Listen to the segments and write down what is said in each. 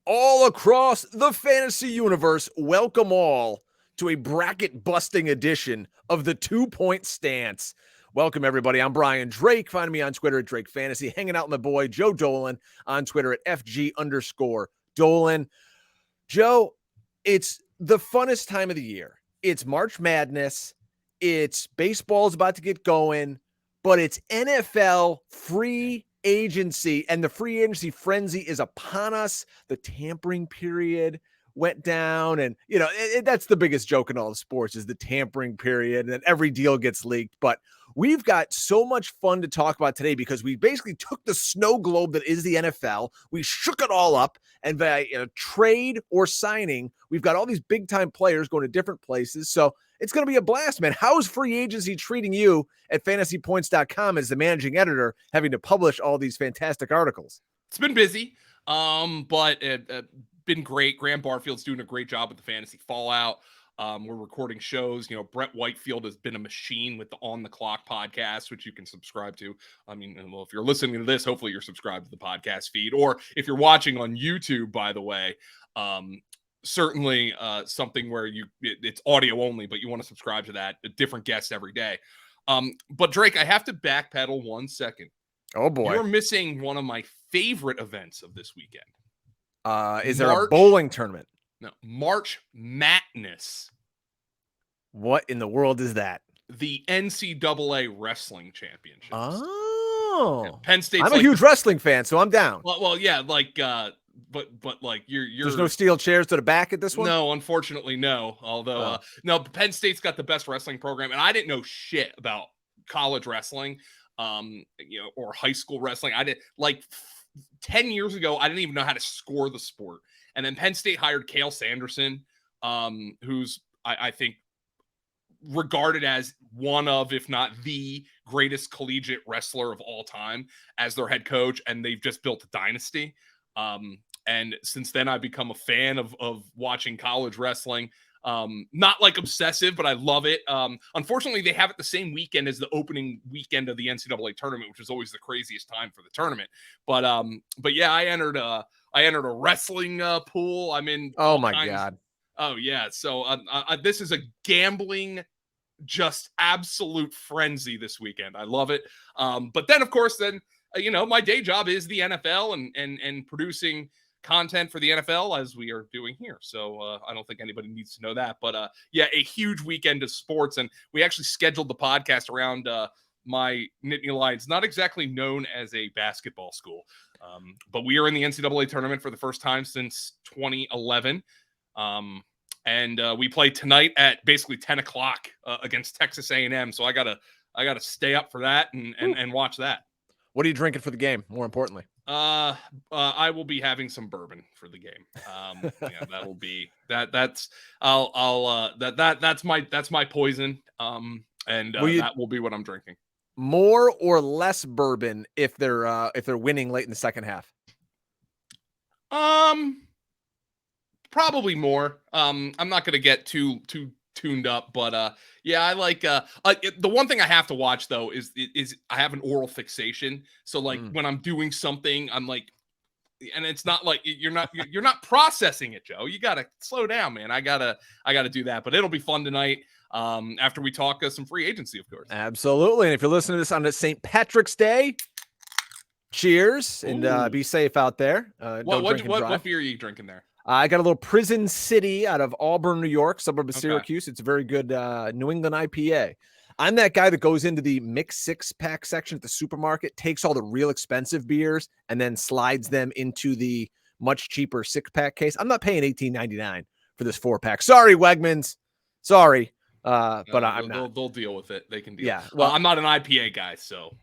all across the fantasy universe. Welcome all to a bracket busting edition of the 2-Point Stance. Welcome, everybody. I'm Brian Drake. Find me on Twitter at Drake Fantasy. Hanging out with my boy, Joe Dolan, on Twitter at FG_Dolan. Joe, it's the funnest time of the year. It's March Madness. It's baseball's about to get going, but it's NFL free agency, and the free agency frenzy is upon us. The tampering period went down, and that's the biggest joke in all the sports is the tampering period, and then every deal gets leaked. But we've got so much fun to talk about today because we basically took the snow globe that is the NFL, we shook it all up, and by trade or signing, we've got all these big time players going to different places. So it's going to be a blast, man. How is free agency treating you at fantasypoints.com as the managing editor, having to publish all these fantastic articles? It's been busy, but been great. Graham Barfield's doing a great job with the fantasy fallout. We're recording shows. Brett Whitefield has been a machine with the On the Clock podcast, which you can subscribe to. I mean, well, if you're listening to this, hopefully you're subscribed to the podcast feed, or if you're watching on YouTube, by the way, certainly something where it's audio only, but you want to subscribe to that. A different guest every day. But Drake, I have to backpedal 1 second. Oh boy, you're missing one of my favorite events of this weekend. Is there a bowling tournament? No, March Madness. What in the world is that? The NCAA Wrestling Championships. Oh, yeah, Penn State. I'm a huge wrestling fan, so I'm down. Well, yeah, but like you're. There's no steel chairs to the back at this one. No, unfortunately, no. Although, no, Penn State's got the best wrestling program, and I didn't know shit about college wrestling, or high school wrestling. I did 10 years ago. I didn't even know how to score the sport. And then Penn State hired Cale Sanderson, who's, I think, regarded as one of, if not the greatest collegiate wrestler of all time as their head coach. And they've just built a dynasty. And since then, I've become a fan of watching college wrestling. Not like obsessive, but I love it. Unfortunately, they have it the same weekend as the opening weekend of the NCAA tournament, which is always the craziest time for the tournament. But yeah, I entered a wrestling pool. I'm in. Oh my God. Oh yeah. So this is a gambling, just absolute frenzy this weekend. I love it. But then of course, my day job is the NFL and producing content for the NFL as we are doing here. So I don't think anybody needs to know that, but yeah, a huge weekend of sports. And we actually scheduled the podcast around my Nittany Lions, not exactly known as a basketball school, but we are in the NCAA tournament for the first time since 2011. And we play tonight at basically 10 o'clock against Texas A&M. So I gotta stay up for that and watch that. What are you drinking for the game? More importantly, I will be having some bourbon for the game. Yeah, that'll be that's my poison. That will be what I'm drinking. More or less bourbon if they're winning late in the second half? Probably more. I'm not going to get too tuned up, but yeah, I like the one thing I have to watch though is I have an oral fixation. So when I'm doing something, I'm like, and it's not like you're not processing it, Joe. You got to slow down, man. I gotta do that, but it'll be fun tonight. After we talk some free agency, of course. Absolutely. And if you're listening to this on St. Patrick's Day, cheers and be safe out there. What beer are you drinking there? I got a little Prison City out of Auburn, New York, suburb of Syracuse. It's a very good New England IPA. I'm that guy that goes into the mixed 6-pack section at the supermarket, takes all the real expensive beers, and then slides them into the much cheaper 6-pack case. I'm not paying $18.99 for this 4-pack. Sorry, Wegmans. Sorry. But I'm not. They'll deal with it. They can deal. Yeah. Well, I'm not an IPA guy, so.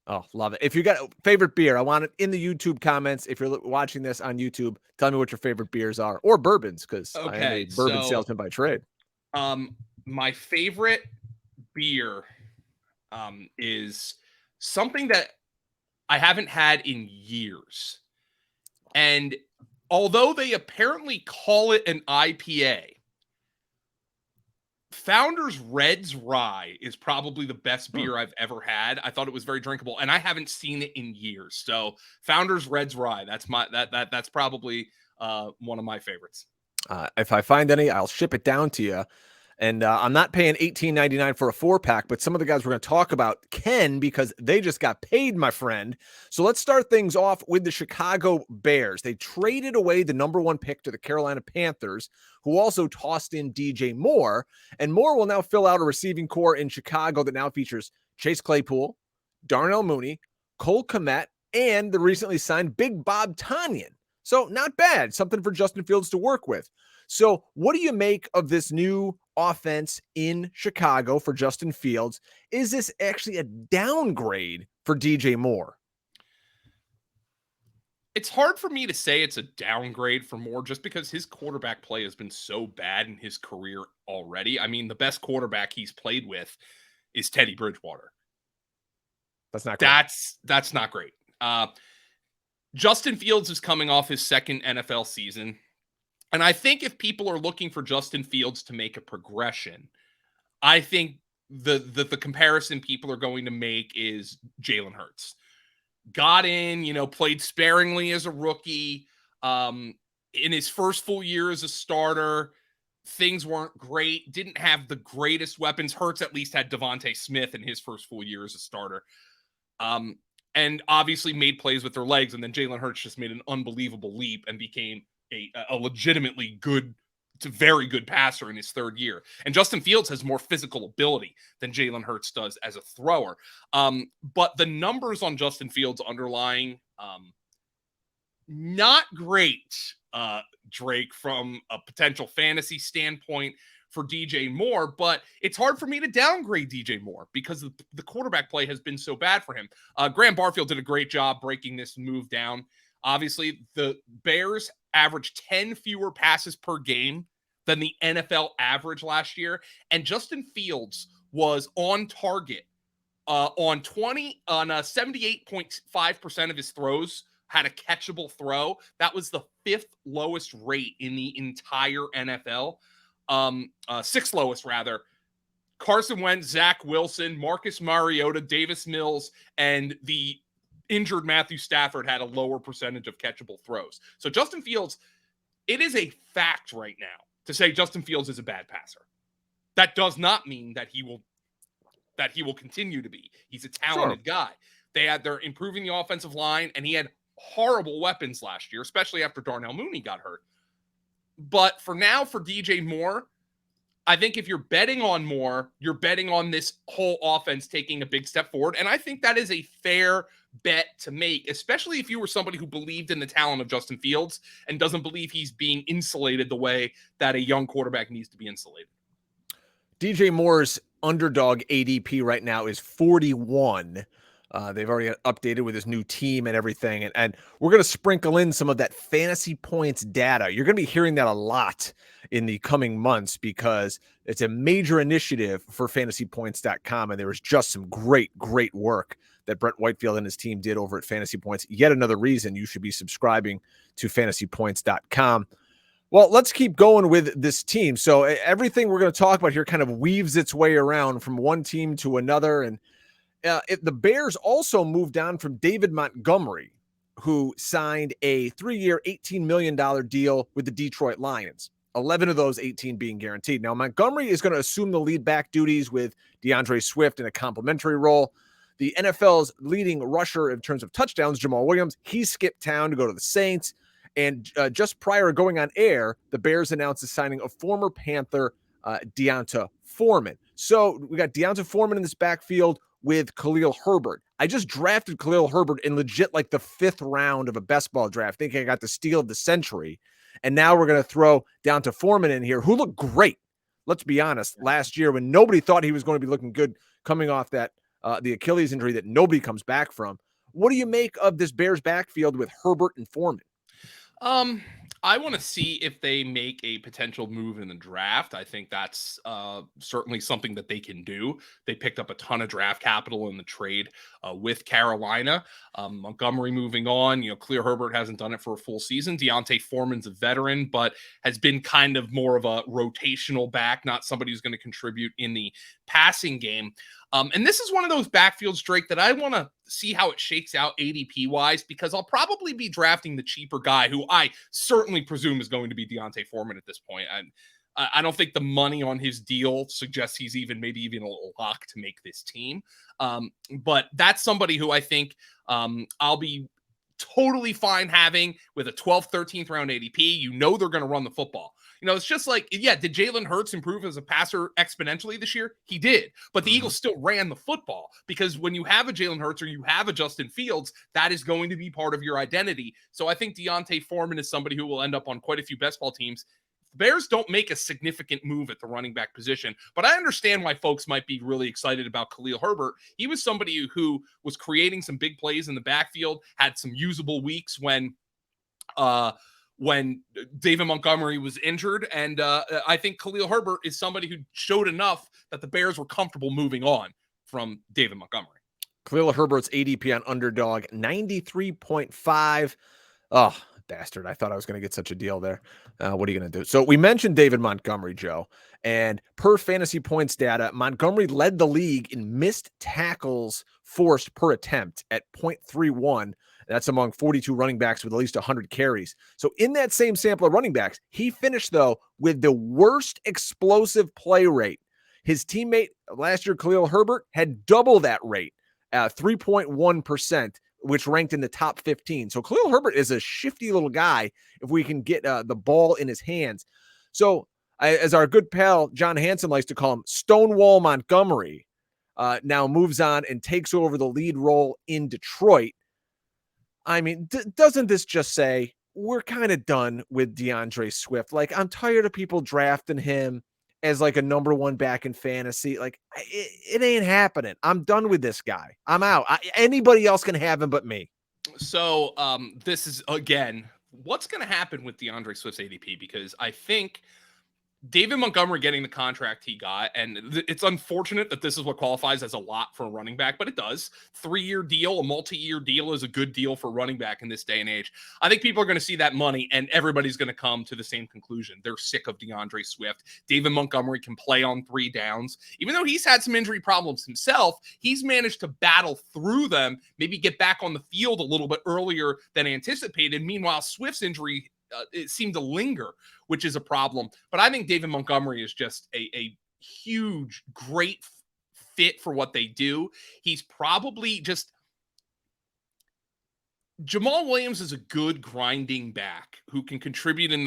Oh, love it. If you got a favorite beer, I want it in the YouTube comments. If you're watching this on YouTube, tell me what your favorite beers are or bourbons, because I am a bourbon salesman by trade. My favorite beer is something that I haven't had in years. And although they apparently call it an IPA, Founders Red's Rye is probably the best beer I've ever had. I thought it was very drinkable, and I haven't seen it in years. So Founders Red's Rye, that's probably one of my favorites. If I find any, I'll ship it down to you. And I'm not paying $18.99 for a 4-pack, but some of the guys we're going to talk about can, because they just got paid, my friend. So let's start things off with the Chicago Bears. They traded away the number 1 pick to the Carolina Panthers, who also tossed in DJ Moore. And Moore will now fill out a receiving core in Chicago that now features Chase Claypool, Darnell Mooney, Cole Kmet, and the recently signed Big Bob Tonyan. So not bad. Something for Justin Fields to work with. So what do you make of this new offense in Chicago for Justin Fields? Is this actually a downgrade for DJ Moore? It's hard for me to say it's a downgrade for Moore just because his quarterback play has been so bad in his career already. I mean, the best quarterback he's played with is Teddy Bridgewater. That's not great. That's not great. Justin Fields is coming off his second NFL season. And I think if people are looking for Justin Fields to make a progression, I think the comparison people are going to make is Jalen Hurts. Got in, played sparingly as a rookie. In his first full year as a starter, things weren't great. Didn't have the greatest weapons. Hurts at least had Devontae Smith in his first full year as a starter. And obviously made plays with their legs. And then Jalen Hurts just made an unbelievable leap and became a legitimately good to very good passer in his third year. And Justin Fields has more physical ability than Jalen Hurts does as a thrower. But the numbers on Justin Fields underlying, not great, Drake, from a potential fantasy standpoint for DJ Moore, but it's hard for me to downgrade DJ Moore because the quarterback play has been so bad for him. Graham Barfield did a great job breaking this move down. Obviously, the Bears averaged 10 fewer passes per game than the NFL average last year. And Justin Fields was on target on 78.5% of his throws had a catchable throw. That was the 5th lowest rate in the entire NFL. 6th lowest, rather. Carson Wentz, Zach Wilson, Marcus Mariota, Davis Mills, and the injured Matthew Stafford had a lower percentage of catchable throws. So Justin Fields, it is a fact right now to say Justin Fields is a bad passer. That does not mean that he will continue to be. He's a talented guy. They're improving the offensive line, and he had horrible weapons last year, especially after Darnell Mooney got hurt. But for now, for DJ Moore, I think if you're betting on Moore, you're betting on this whole offense taking a big step forward. And I think that is a fair bet to make, especially if you were somebody who believed in the talent of Justin Fields and doesn't believe he's being insulated the way that a young quarterback needs to be insulated. DJ Moore's underdog ADP right now is 41. They've already updated with his new team and everything. And we're going to sprinkle in some of that fantasy points data. You're going to be hearing that a lot in the coming months because it's a major initiative for fantasypoints.com. And there was just some great work that Brett Whitefield and his team did over at Fantasy Points. Yet another reason you should be subscribing to fantasypoints.com. Well, let's keep going with this team. So everything we're going to talk about here kind of weaves its way around from one team to another. And the Bears also moved on from David Montgomery, who signed a 3-year, $18 million deal with the Detroit Lions, 11 of those 18 being guaranteed. Now, Montgomery is going to assume the lead back duties with DeAndre Swift in a complementary role. The NFL's leading rusher in terms of touchdowns, Jamal Williams, he skipped town to go to the Saints. And just prior to going on air, the Bears announced the signing of former Panther Deonta Foreman. So we got Deonta Foreman in this backfield with Khalil Herbert. I just drafted Khalil Herbert in legit like the 5th round of a best ball draft, thinking I got the steal of the century. And now we're going to throw Deonta Foreman in here, who looked great. Let's be honest. Last year, when nobody thought he was going to be looking good coming off that the Achilles injury that nobody comes back from. What do you make of this Bears backfield with Herbert and Foreman? I want to see if they make a potential move in the draft. I think that's certainly something that they can do. They picked up a ton of draft capital in the trade with Carolina. Montgomery moving on. Khalil Herbert hasn't done it for a full season. Deonta Foreman's a veteran, but has been kind of more of a rotational back, not somebody who's going to contribute in the passing game. And this is one of those backfields, Drake, that I want to see how it shakes out ADP wise, because I'll probably be drafting the cheaper guy who I certainly presume is going to be Deontay Foreman at this point. And I don't think the money on his deal suggests he's maybe even a little lock to make this team. But that's somebody who I think I'll be totally fine having with a 12th, 13th round ADP. You know they're going to run the football. You know, it's just like, yeah, did Jalen Hurts improve as a passer exponentially this year? He did. But the Eagles still ran the football, because when you have a Jalen Hurts or you have a Justin Fields, that is going to be part of your identity. So I think Deontay Foreman is somebody who will end up on quite a few best ball teams. The Bears don't make a significant move at the running back position, but I understand why folks might be really excited about Khalil Herbert. He was somebody who was creating some big plays in the backfield, had some usable weeks when David Montgomery was injured. And I think Khalil Herbert is somebody who showed enough that the Bears were comfortable moving on from David Montgomery. Khalil Herbert's ADP on Underdog, 93.5. Oh, bastard. I thought I was going to get such a deal there. What are you going to do? So we mentioned David Montgomery, Joe, and per fantasy points data, Montgomery led the league in missed tackles forced per attempt at 0.31. That's among 42 running backs with at least 100 carries. So in that same sample of running backs, he finished, though, with the worst explosive play rate. His teammate last year, Khalil Herbert, had double that rate, 3.1%, which ranked in the top 15. So Khalil Herbert is a shifty little guy if we can get the ball in his hands. So as our good pal John Hanson likes to call him, Stonewall Montgomery now moves on and takes over the lead role in Detroit. I mean, doesn't this just say we're kind of done with DeAndre Swift? Like, I'm tired of people drafting him as like a number one back in fantasy. Like, it ain't happening. I'm done with this guy. I'm out. Anybody else can have him but me. So this is, again, what's going to happen with DeAndre Swift's ADP? Because I think David Montgomery getting the contract he got, and it's unfortunate that this is what qualifies as a lot for a running back, but it does. 3-year deal, a multi-year deal is a good deal for running back in this day and age. I think people are going to see that money, and everybody's going to come to the same conclusion. They're sick of DeAndre Swift. David Montgomery can play on 3 downs. Even though he's had some injury problems himself, he's managed to battle through them, maybe get back on the field a little bit earlier than anticipated. Meanwhile, Swift's injury it seemed to linger, which is a problem. But I think David Montgomery is just a huge, great fit for what they do. He's probably just Jamal Williams is a good grinding back who can contribute in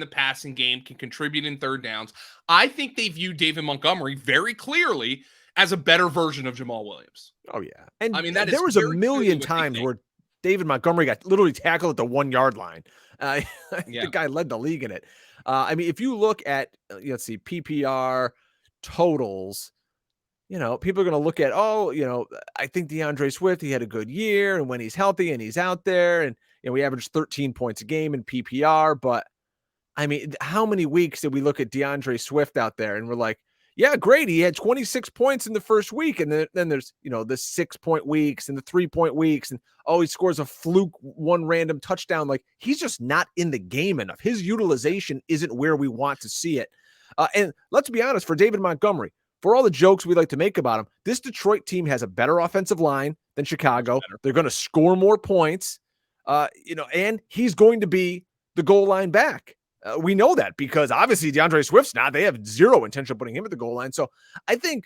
the passing game, can contribute in third downs. I think they view David Montgomery very clearly as a better version of Jamal Williams. Oh yeah, and I mean there was a million times where David Montgomery got literally tackled at the 1-yard line. The guy led the league in it. I mean, if you look at, let's see, PPR totals, people are going to look at, I think DeAndre Swift, he had a good year, and when he's healthy and he's out there, and we averaged 13 points a game in PPR. But I mean, how many weeks did we look at DeAndre Swift out there and we're like, yeah, great, he had 26 points in the first week, and then there's the 6-point weeks and the 3-point weeks, and he scores a fluke one random touchdown. Like, he's just not in the game enough. His utilization isn't where we want to see it. And let's be honest, for David Montgomery, for all the jokes we like to make about him, this Detroit team has a better offensive line than Chicago. They're going to score more points, and he's going to be the goal line back. We know that because obviously DeAndre Swift's not. They have zero intention of putting him at the goal line. So I think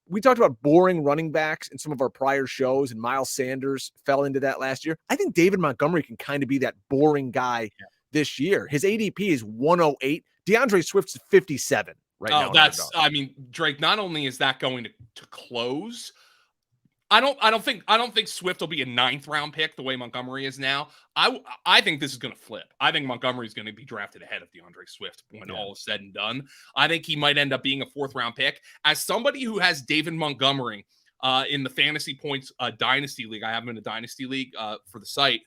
we talked about boring running backs in some of our prior shows, and Miles Sanders fell into that last year. I think David Montgomery can kind of be that boring guy this year. His ADP is 108. DeAndre Swift's 57 right now. I mean, Drake, not only is that going to close, I don't think Swift will be a 9th round pick the way Montgomery is now. I think this is going to flip. I think Montgomery is going to be drafted ahead of DeAndre Swift when all is said and done. I think he might end up being a 4th round pick. As somebody who has David Montgomery in the Fantasy Points Dynasty League, I have him in a Dynasty League for the site.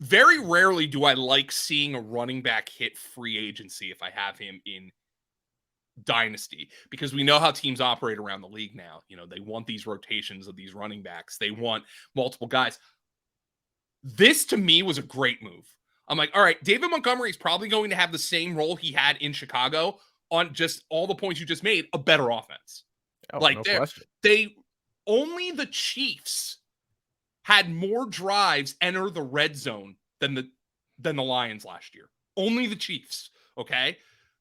Very rarely do I like seeing a running back hit free agency if I have him in Dynasty, because we know how teams operate around the league now. They want these rotations of these running backs. They want multiple guys. This to me was a great move. I'm like, all right, David Montgomery is probably going to have the same role he had in Chicago on just all the points you just made, a better offense. Oh, Like no question. they only the Chiefs had more drives enter the red zone than the Lions last year. Only the Chiefs. Okay.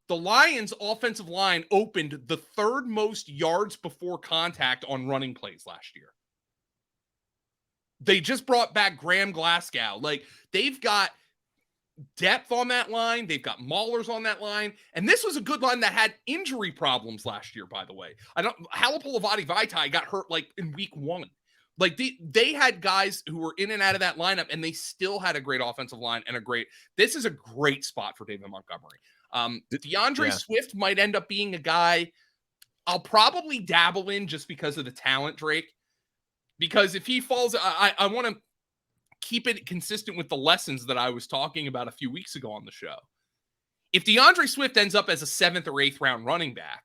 The Lions offensive line opened the third most yards before contact on running plays last year. They just brought back Graham Glasgow. Like, they've got depth on that line. They've got maulers on that line. And this was a good line that had injury problems last year, by the way. Halapoulivaati Vaitai got hurt like in week 1. Like, they had guys who were in and out of that lineup, and they still had a great offensive line and this is a great spot for David Montgomery. DeAndre Swift might end up being a guy I'll probably dabble in just because of the talent, Drake. Because if he falls, I want to keep it consistent with the lessons that I was talking about a few weeks ago on the show. If DeAndre Swift ends up as a 7th or 8th round running back,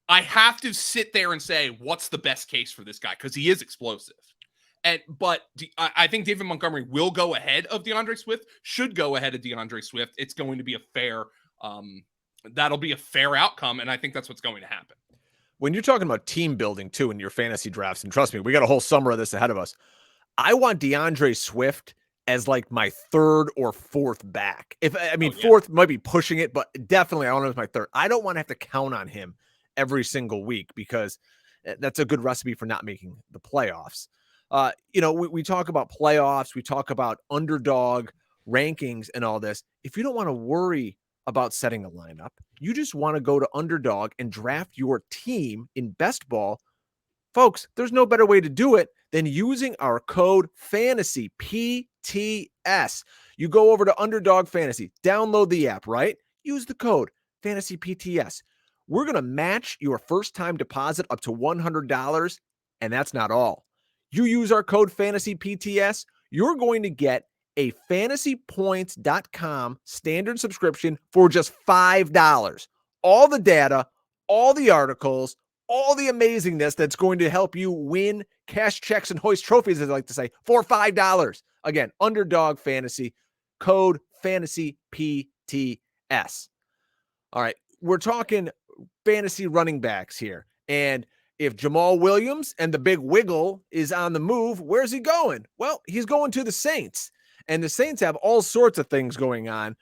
I have to sit there and say, what's the best case for this guy? Because he is explosive. But I think David Montgomery will go ahead of DeAndre Swift, should go ahead of DeAndre Swift. It's going to be a fair, that'll be a fair outcome. And I think that's what's going to happen. When you're talking about team building too in your fantasy drafts, and trust me, we got a whole summer of this ahead of us. I want DeAndre Swift as like my 3rd or 4th back. Fourth might be pushing it, but definitely I want him as my 3rd. I don't want to have to count on him every single week because that's a good recipe for not making the playoffs. We talk about playoffs, we talk about underdog rankings and all this. If you don't want to worry about setting a lineup, you just want to go to Underdog and draft your team in best ball. Folks, there's no better way to do it than using our code FANTASY PTS. You go over to Underdog Fantasy, download the app, right? Use the code FANTASY PTS. We're going to match your first time deposit up to $100. And that's not all. You use our code FANTASY PTS, you're going to get a fantasypoints.com standard subscription for just $5. All the data, all the articles, all the amazingness that's going to help you win cash checks and hoist trophies, as I like to say, for $5. Again, Underdog Fantasy, code FANTASY PTS. All right, we're talking fantasy running backs here. And if Jamal Williams and the big wiggle is on the move, where's he going? Well, he's going to the Saints. And the Saints have all sorts of things going on.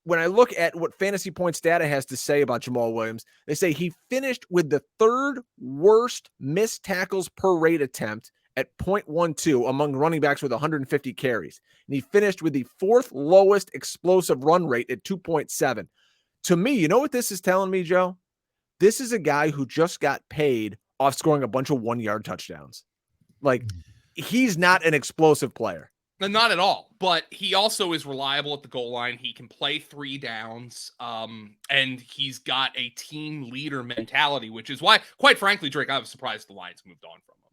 When I look at what Fantasy Points data has to say about Jamal Williams, they say he finished with the 3rd worst missed tackles per rate attempt at 0.12 among running backs with 150 carries. And he finished with the 4th lowest explosive run rate at 2.7. To me, you know what this is telling me, Joe? This is a guy who just got paid off scoring a bunch of 1-yard touchdowns. Like, he's not an explosive player. Not at all, but he also is reliable at the goal line. He can play 3 downs, and he's got a team leader mentality, which is why, quite frankly, Drake, I was surprised the Lions moved on from him.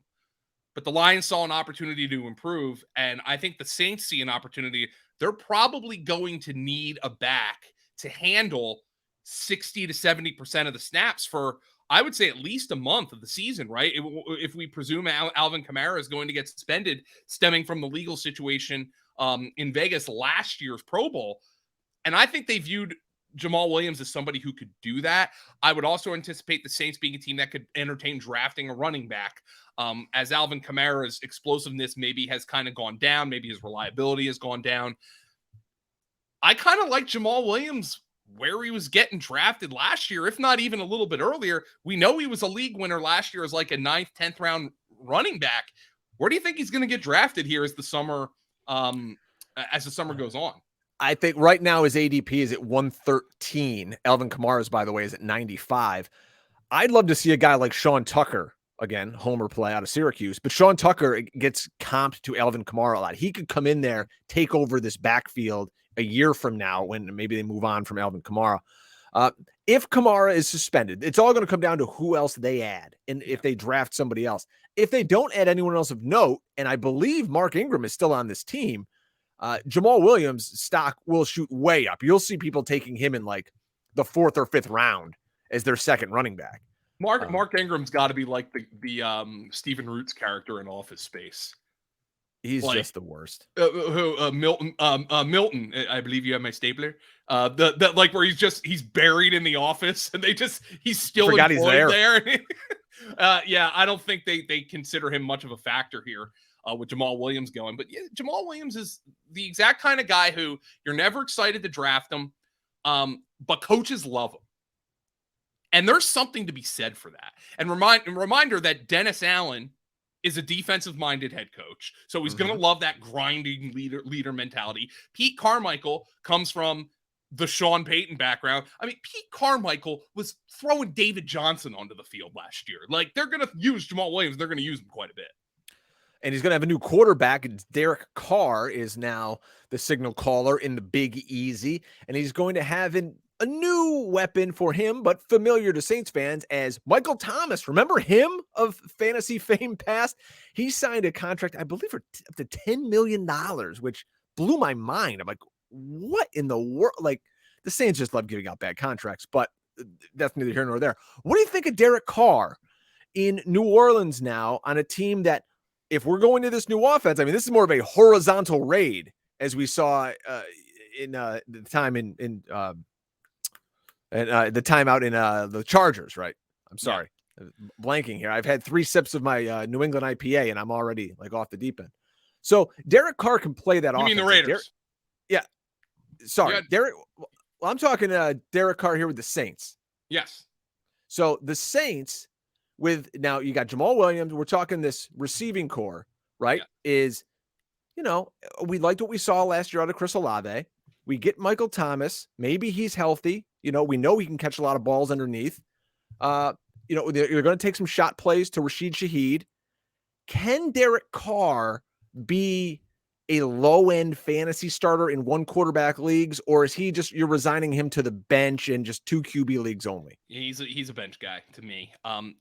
But the Lions saw an opportunity to improve, and I think the Saints see an opportunity. They're probably going to need a back to handle 60 to 70% of the snaps for, I would say, at least a month of the season, right? If we presume Alvin Kamara is going to get suspended stemming from the legal situation in Vegas last year's Pro Bowl. And I think they viewed Jamal Williams as somebody who could do that. I would also anticipate the Saints being a team that could entertain drafting a running back as Alvin Kamara's explosiveness maybe has kind of gone down. Maybe his reliability has gone down. I kind of like Jamal Williams where he was getting drafted last year, if not even a little bit earlier. We know he was a league winner last year as like a 9th, 10th round running back. Where do you think he's going to get drafted here as the summer goes on? I think right now his ADP is at 113. Alvin Kamara's, by the way, is at 95. I'd love to see a guy like Sean Tucker, again, homer play out of Syracuse, but Sean Tucker gets comped to Alvin Kamara a lot. He could come in there, take over this backfield a year from now when maybe they move on from Alvin Kamara. If Kamara is suspended, it's all going to come down to who else they add and if they draft somebody else. If they don't add anyone else of note, and I believe Mark Ingram is still on this team, Jamal Williams' stock will shoot way up. You'll see people taking him in like the 4th or 5th round as their second running back. Mark Ingram's got to be like the Stephen Roots character in Office Space. He's Like, just the worst. Milton, I believe you have my stapler. The like where he's buried in the office and he's still Forgot he's employed there. there. Yeah, I don't think they consider him much of a factor here with Jamal Williams going. But yeah, Jamal Williams is the exact kind of guy who you're never excited to draft him, but coaches love him. And there's something to be said for that. And reminder that Dennis Allen is a defensive-minded head coach. So he's going to love that grinding leader mentality. Pete Carmichael comes from the Sean Payton background. I mean, Pete Carmichael was throwing David Johnson onto the field last year. Like, they're going to use Jamal Williams. They're going to use him quite a bit. And he's going to have a new quarterback. Derek Carr is now the signal caller in the Big Easy. And he's going to have a new weapon for him, but familiar to Saints fans as Michael Thomas. Remember him of fantasy fame past? He signed a contract, I believe, for up to $10 million, which blew my mind. I'm like, what in the world? Like, the Saints just love giving out bad contracts, but that's neither here nor there. What do you think of Derek Carr in New Orleans now on a team that, if we're going to this new offense, I mean, this is more of a horizontal raid, as we saw in the time the timeout in the Chargers, right? I'm sorry, blanking here. I've had 3 sips of my New England IPA, and I'm already like off the deep end. So Derek Carr can play that offense. You mean the Raiders? Sorry, Yeah. Derek. Well, I'm talking Derek Carr here with the Saints. Yes. So the Saints, now you got Jamal Williams. We're talking this receiving core, right? Yeah. We liked what we saw last year out of Chris Olave. We get Michael Thomas. Maybe he's healthy. We know he can catch a lot of balls underneath. You're going to take some shot plays to Rashid Shaheed. Can Derek Carr be a low-end fantasy starter in one quarterback leagues, or is you're resigning him to the bench in just 2 QB leagues only? He's a bench guy to me.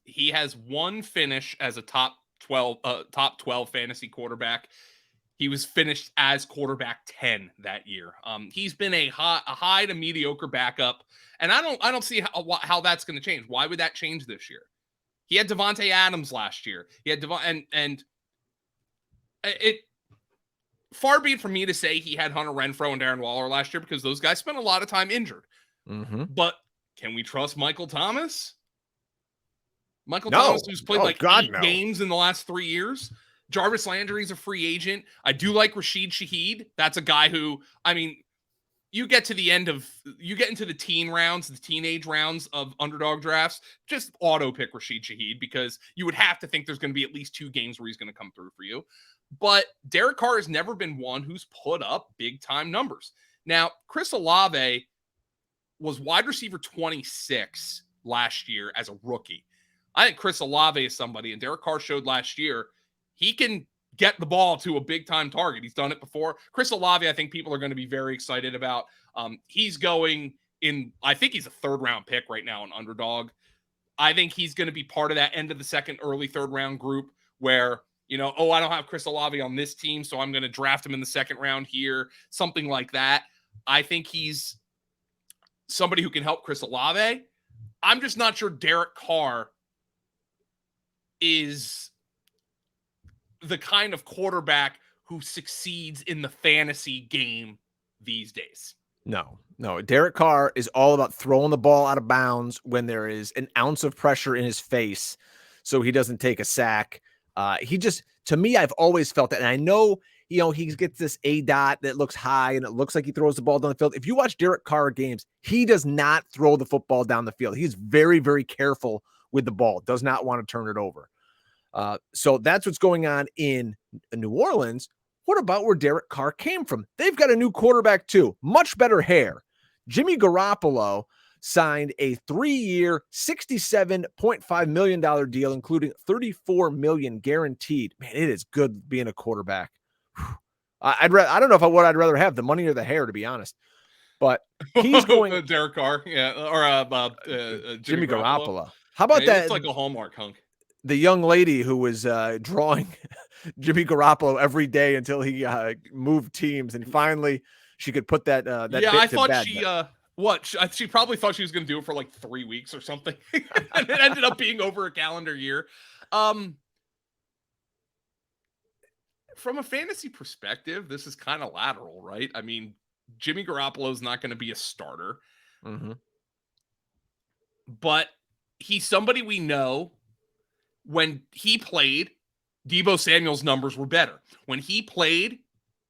He has one finish as a top 12 fantasy quarterback. He was finished as quarterback 10 that year. He's been a high to mediocre backup, and I don't see how that's going to change. Why would that change this year? He had Devontae Adams last year. He had and it. Far be it from me to say he had Hunter Renfrow and Darren Waller last year, because those guys spent a lot of time injured. Mm-hmm. But can we trust Michael Thomas? Thomas, who's played 8 games in the last 3 years. Jarvis Landry's a free agent. I do like Rashid Shaheed. That's a guy who, I mean, you get into the teenage rounds of underdog drafts, just auto pick Rashid Shaheed, because you would have to think there's going to be at least 2 games where he's going to come through for you. But Derek Carr has never been one who's put up big time numbers. Now, Chris Olave was wide receiver 26 last year as a rookie. I think Chris Olave is somebody, and Derek Carr showed last year, he can get the ball to a big time target. He's done it before. Chris Olave, I think people are going to be very excited about. He's going in, I think he's a 3rd round pick right now in underdog. I think he's going to be part of that end of the 2nd, early 3rd round group where, I don't have Chris Olave on this team, so I'm going to draft him in the 2nd round here, something like that. I think he's somebody who can help Chris Olave. I'm just not sure Derek Carr is the kind of quarterback who succeeds in the fantasy game these days. No. Derek Carr is all about throwing the ball out of bounds when there is an ounce of pressure in his face, so he doesn't take a sack. To me, I've always felt that. And I know, he gets this ADOT that looks high and it looks like he throws the ball down the field. If you watch Derek Carr games, he does not throw the football down the field. He's very, very careful with the ball, does not want to turn it over. So that's what's going on in New Orleans. What about where Derek Carr came from? They've got a new quarterback too, much better hair. Jimmy Garoppolo signed a 3-year, $67.5 million deal, including $34 million guaranteed. Man, it is good being a quarterback. I don't know what I'd rather have, the money or the hair, to be honest. But he's going Derek Carr, or Jimmy Garoppolo. How about that? It's like a Hallmark hunk. The young lady who was drawing Jimmy Garoppolo every day until he moved teams, and finally she could put that. I thought she probably thought she was going to do it for like 3 weeks or something, and it ended up being over a calendar year. From a fantasy perspective, this is kind of lateral, right? I mean, Jimmy Garoppolo is not going to be a starter, but he's somebody we know. When he played, Deebo Samuel's numbers were better. When he played,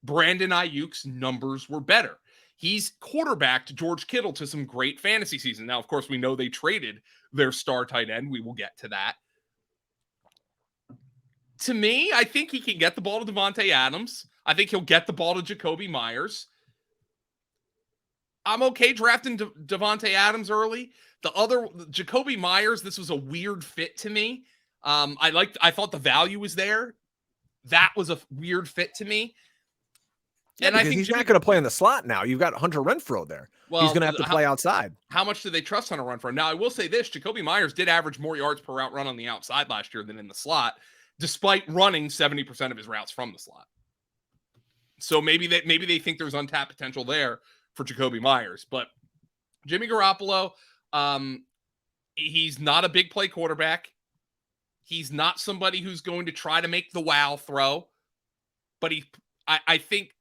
Brandon Ayuk's numbers were better. He's quarterbacked George Kittle to some great fantasy season. Now, of course, we know they traded their star tight end. We will get to that. To me, I think he can get the ball to Devontae Adams. I think he'll get the ball to Jacoby Myers. I'm okay drafting Devontae Adams early. The other, Jacoby Myers, this was a weird fit to me. I thought the value was there. That was a weird fit to me. Yeah, and I think he's not going to play in the slot now. You've got Hunter Renfrow there. Well, he's going to have to play outside. How much do they trust Hunter Renfrow? Now, I will say this. Jacoby Myers did average more yards per route run on the outside last year than in the slot, despite running 70% of his routes from the slot. So maybe they think there's untapped potential there for Jacoby Myers. But Jimmy Garoppolo, he's not a big play quarterback. He's not somebody who's going to try to make the wow throw. But I think,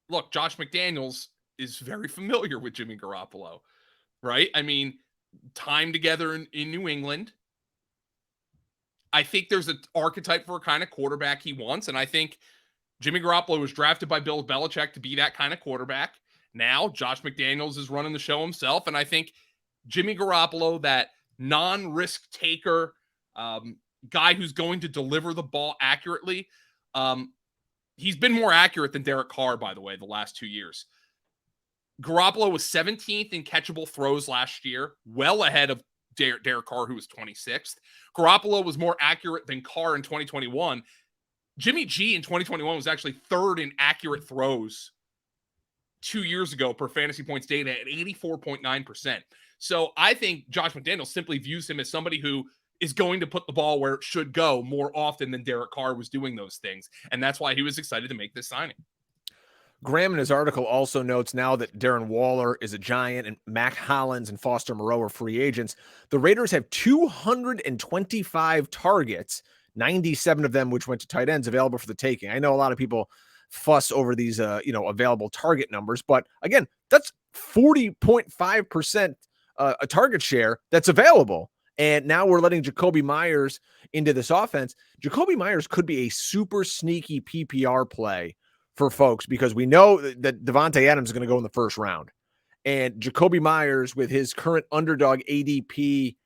look, Josh McDaniels is very familiar with Jimmy Garoppolo, right? I mean, time together in New England. I think there's an archetype for a kind of quarterback he wants. And I think Jimmy Garoppolo was drafted by Bill Belichick to be that kind of quarterback. Now, Josh McDaniels is running the show himself. And I think Jimmy Garoppolo, that non-risk taker, guy who's going to deliver the ball accurately. He's been more accurate than Derek Carr, by the way, the last 2 years. Garoppolo was 17th in catchable throws last year, well ahead of Derek Carr, who was 26th. Garoppolo was more accurate than Carr in 2021. Jimmy G in 2021 was actually third in accurate throws 2 years ago per fantasy points data at 84.9%. So I think Josh McDaniels simply views him as somebody who is going to put the ball where it should go more often than Derek Carr was doing those things. And that's why he was excited to make this signing. Graham in his article also notes now that Darren Waller is a Giant and Mac Hollins and Foster Moreau are free agents. The Raiders have 225 targets, 97 of them which went to tight ends, available for the taking. I know a lot of people fuss over these available target numbers, but again, that's 40.5% a target share that's available. And now we're letting Jacoby Myers into this offense. Jacoby Myers could be a super sneaky PPR play for folks because we know that Devontae Adams is going to go in the first round. And Jacoby Myers, with his current underdog ADP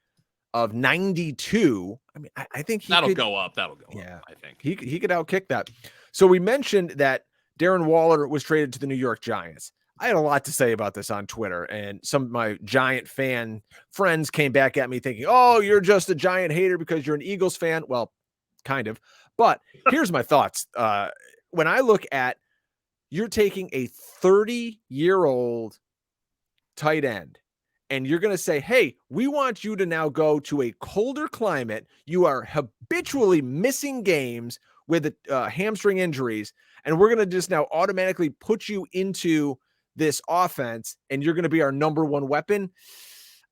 of 92, I mean, I think that'll go up. That'll go up, I think. He could outkick that. So we mentioned that Darren Waller was traded to the New York Giants. I had a lot to say about this on Twitter, and some of my Giant fan friends came back at me thinking, oh, you're just a Giant hater because you're an Eagles fan. Well, kind of. But here's my thoughts. When I look at you're taking a 30-year-old tight end, and you're going to say, hey, we want you to now go to a colder climate. You are habitually missing games with hamstring injuries, and we're going to just now automatically put you into this offense, and you're going to be our number one weapon.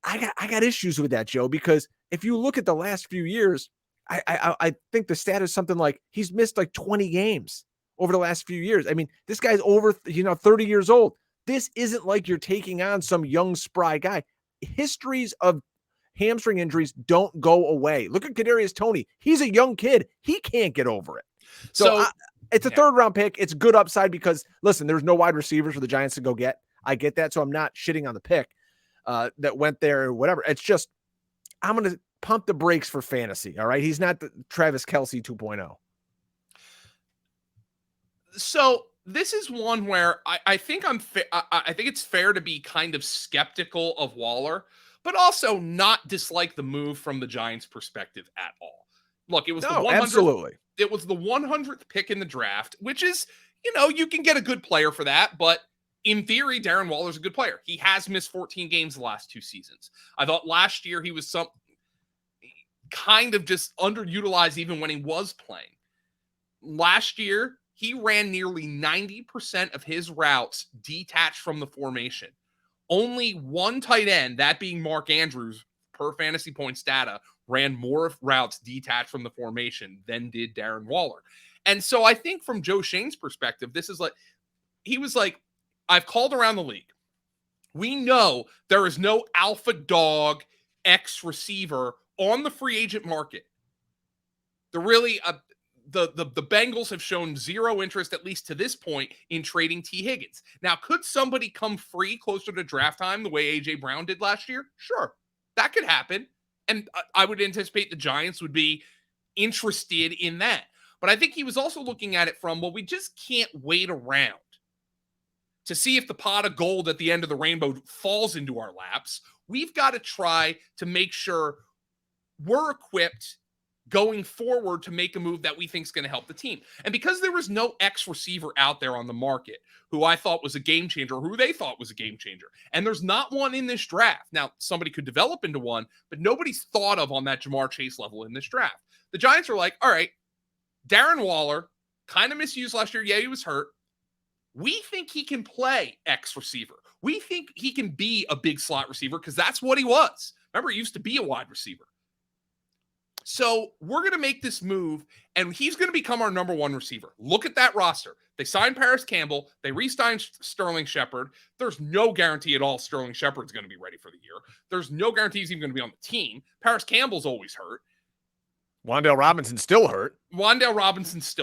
I got issues with that, Joe, because if you look at the last few years, I think the stat is something like he's missed like 20 games over the last few years. I mean, this guy's over, 30 years old. This isn't like you're taking on some young, spry guy. Histories of hamstring injuries don't go away. Look at Kadarius Toney. He's a young kid. He can't get over it. So it's a third-round pick. It's good upside because, listen, there's no wide receivers for the Giants to go get. I get that, so I'm not shitting on the pick that went there or whatever. It's just I'm going to pump the brakes for fantasy, all right? He's not the Travis Kelce 2.0. So this is one where I think I think it's fair to be kind of skeptical of Waller, but also not dislike the move from the Giants' perspective at all. Look, it was the 100th, absolutely. It was the 100th pick in the draft, which is, you can get a good player for that, but in theory, Darren Waller's a good player. He has missed 14 games the last 2 seasons. I thought last year he was kind of just underutilized even when he was playing. Last year, he ran nearly 90% of his routes detached from the formation. Only one tight end, that being Mark Andrews, per fantasy points data, ran more routes detached from the formation than did Darren Waller. And so I think from Joe Shane's perspective, this is like, he was like, I've called around the league. We know there is no alpha dog X receiver on the free agent market. The Bengals have shown zero interest, at least to this point, in trading T. Higgins. Now, could somebody come free closer to draft time the way A.J. Brown did last year? Sure, that could happen. And I would anticipate the Giants would be interested in that. But I think he was also looking at it from, well, we just can't wait around to see if the pot of gold at the end of the rainbow falls into our laps. We've got to try to make sure we're equipped going forward to make a move that we think is going to help the team. And because there was no X receiver out there on the market who I thought was a game changer, who they thought was a game changer, and there's not one in this draft. Now, somebody could develop into one, but nobody's thought of on that Jamar Chase level in this draft. The Giants are like, all right, Darren Waller, kind of misused last year. Yeah, he was hurt. We think he can play X receiver. We think he can be a big slot receiver because that's what he was. Remember, he used to be a wide receiver. So we're going to make this move, and he's going to become our number one receiver. Look at that roster. They signed Paris Campbell. They re-signed Sterling Shepard. There's no guarantee at all Sterling Shepard's going to be ready for the year. There's no guarantee he's even going to be on the team. Paris Campbell's always hurt. Wan'Dale Robinson's still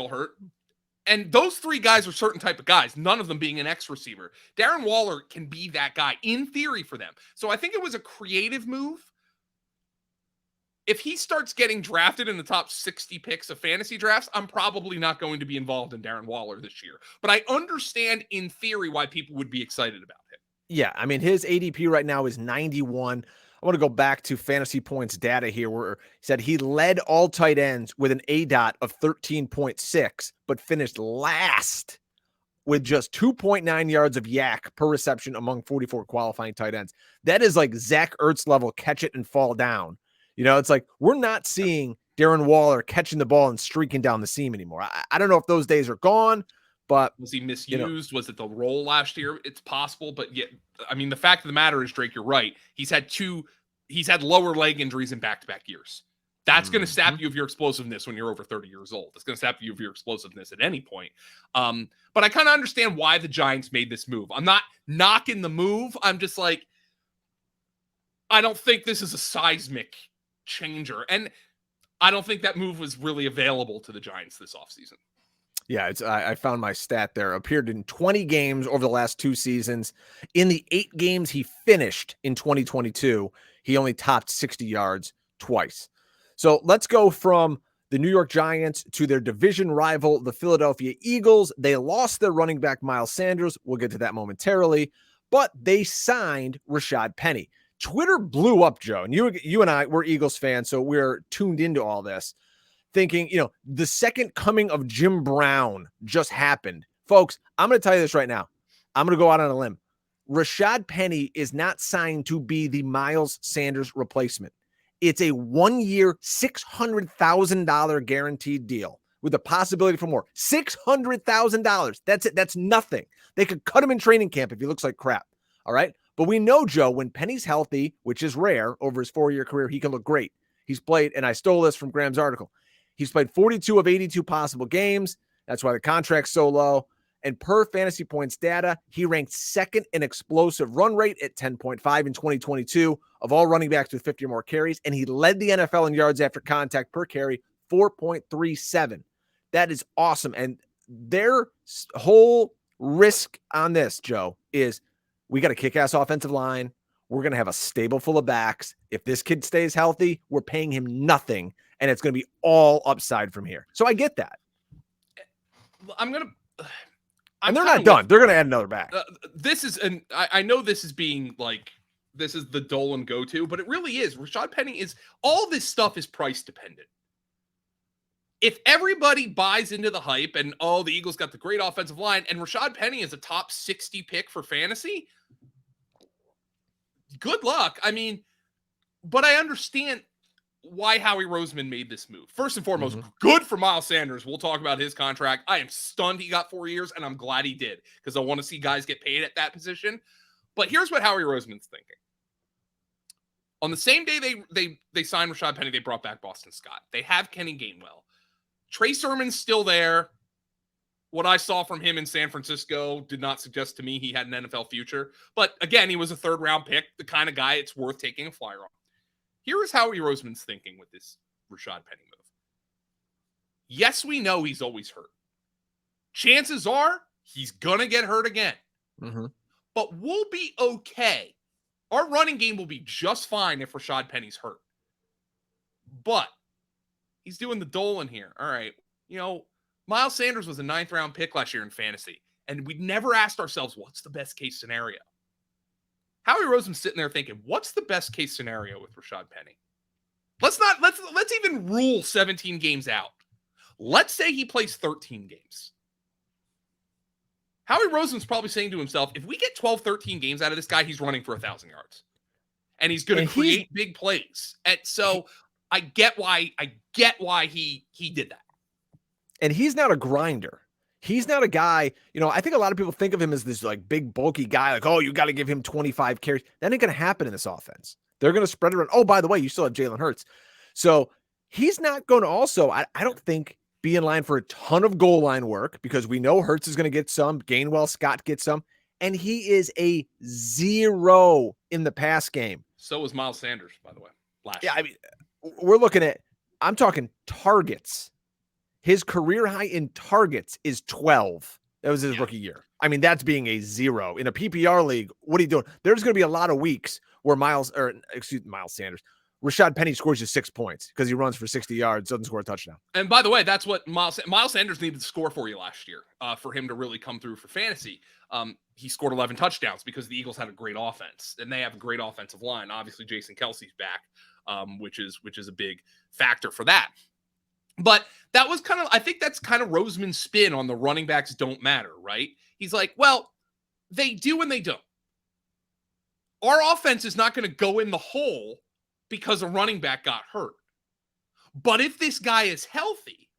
hurt. And those three guys are certain type of guys, none of them being an X receiver. Darren Waller can be that guy in theory for them. So I think it was a creative move. If he starts getting drafted in the top 60 picks of fantasy drafts, I'm probably not going to be involved in Darren Waller this year. But I understand in theory why people would be excited about him. Yeah, I mean, his ADP right now is 91. I want to go back to fantasy points data here where he said he led all tight ends with an ADOT of 13.6, but finished last with just 2.9 yards of yak per reception among 44 qualifying tight ends. That is like Zach Ertz level catch it and fall down. You know, it's like we're not seeing Darren Waller catching the ball and streaking down the seam anymore. I don't know if those days are gone, but was he misused? Was it the role last year? It's possible, but yet, I mean, the fact of the matter is, Drake, you're right. He's had lower leg injuries in back-to-back years. That's going to sap you of your explosiveness when you're over 30 years old. It's going to sap you of your explosiveness at any point. But I kind of understand why the Giants made this move. I'm not knocking the move. I'm just like, I don't think this is a seismic changer. And I don't think that move was really available to the Giants this offseason. Yeah, I found my stat there. Appeared in 20 games over the last 2 seasons. In the 8 games he finished in 2022, he only topped 60 yards twice. So let's go from the New York Giants to their division rival, the Philadelphia Eagles. They lost their running back, Miles Sanders. We'll get to that momentarily. But they signed Rashad Penny. Twitter blew up, Joe. And you and I, we're Eagles fans, so we're tuned into all this, thinking, you know, the second coming of Jim Brown just happened. Folks, I'm going to tell you this right now. I'm going to go out on a limb. Rashad Penny is not signed to be the Miles Sanders replacement. It's a 1-year, $600,000 guaranteed deal with the possibility for more. $600,000. That's it. That's nothing. They could cut him in training camp if he looks like crap. All right. But we know, Joe, when Penny's healthy, which is rare over his 4-year career, he can look great. He's played, and I stole this from Graham's article, he's played 42 of 82 possible games. That's why the contract's so low. And per fantasy points data, he ranked second in explosive run rate at 10.5 in 2022 of all running backs with 50 or more carries. And he led the NFL in yards after contact per carry, 4.37. That is awesome. And their whole risk on this, Joe, is we got a kick-ass offensive line. We're going to have a stable full of backs. If this kid stays healthy, we're paying him nothing, and it's going to be all upside from here. So I get that. And they're not done. They're going to add another back. I know this is being like, this is the Dolan go-to, but it really is. Rashad Penny is, all this stuff is price dependent. If everybody buys into the hype and, oh, the Eagles got the great offensive line and Rashad Penny is a top 60 pick for fantasy, good luck. I mean, but I understand why Howie Roseman made this move. First and foremost, good for Miles Sanders. We'll talk about his contract. I am stunned he got 4 years, and I'm glad he did because I want to see guys get paid at that position. But here's what Howie Roseman's thinking. On the same day they signed Rashad Penny, they brought back Boston Scott. They have Kenny Gainwell. Trey Sermon's still there. What I saw from him in San Francisco did not suggest to me he had an NFL future. But again, he was a third-round pick, the kind of guy it's worth taking a flyer on. Here is Howie Roseman's thinking with this Rashad Penny move. Yes, we know he's always hurt. Chances are he's going to get hurt again. Mm-hmm. But we'll be okay. Our running game will be just fine if Rashad Penny's hurt. But he's doing the Dolan here. All right. Miles Sanders was a 9th-round pick last year in fantasy, and we never asked ourselves, what's the best case scenario? Howie Roseman's sitting there thinking, what's the best case scenario with Rashad Penny? Let's even rule 17 games out. Let's say he plays 13 games. Howie Roseman's probably saying to himself, if we get 12, 13 games out of this guy, he's running for 1,000 yards. And he's going to create big plays. And so I get why he did that. And he's not a grinder. He's not a guy, I think a lot of people think of him as this like big bulky guy, like, oh, you got to give him 25 carries. That ain't going to happen in this offense. They're going to spread it around. Oh, by the way, you still have Jalen Hurts. So he's not going to also, I don't think, be in line for a ton of goal line work because we know Hurts is going to get some. Gainwell, Scott gets some. And he is a 0 in the pass game. So was Miles Sanders, by the way, last year. I mean, we're looking at, I'm talking targets. His career high in targets is 12. That was his rookie year. I mean, that's being a 0 in a PPR league. What are you doing? There's going to be a lot of weeks where Miles Sanders, Rashad Penny scores you 6 points because he runs for 60 yards, doesn't score a touchdown. And by the way, that's what Miles Sanders needed to score for you last year for him to really come through for fantasy. He scored 11 touchdowns because the Eagles had a great offense and they have a great offensive line. Obviously, Jason Kelsey's back, which is a big factor for that. But that was I think that's kind of Roseman's spin on the running backs don't matter, right? He's like, well, they do and they don't. Our offense is not going to go in the hole because a running back got hurt. But if this guy is healthy,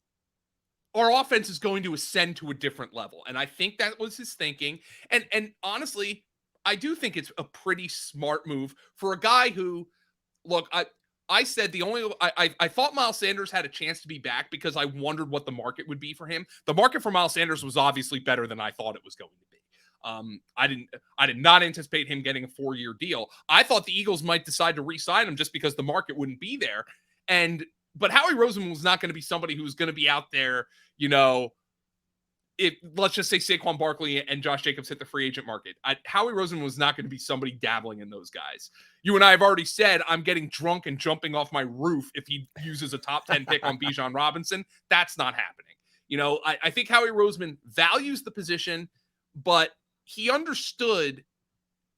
our offense is going to ascend to a different level. And I think that was his thinking. And honestly, I do think it's a pretty smart move for a guy who, look, I said I thought Miles Sanders had a chance to be back because I wondered what the market would be for him. The market for Miles Sanders was obviously better than I thought it was going to be. I did not anticipate him getting a 4-year deal. I thought the Eagles might decide to re-sign him just because the market wouldn't be there. But Howie Roseman was not going to be somebody who was going to be out there, if let's just say Saquon Barkley and Josh Jacobs hit the free agent market. Howie Roseman was not going to be somebody dabbling in those guys. You and I have already said I'm getting drunk and jumping off my roof if he uses a top 10 pick on Bijan Robinson. That's not happening. I think Howie Roseman values the position, but he understood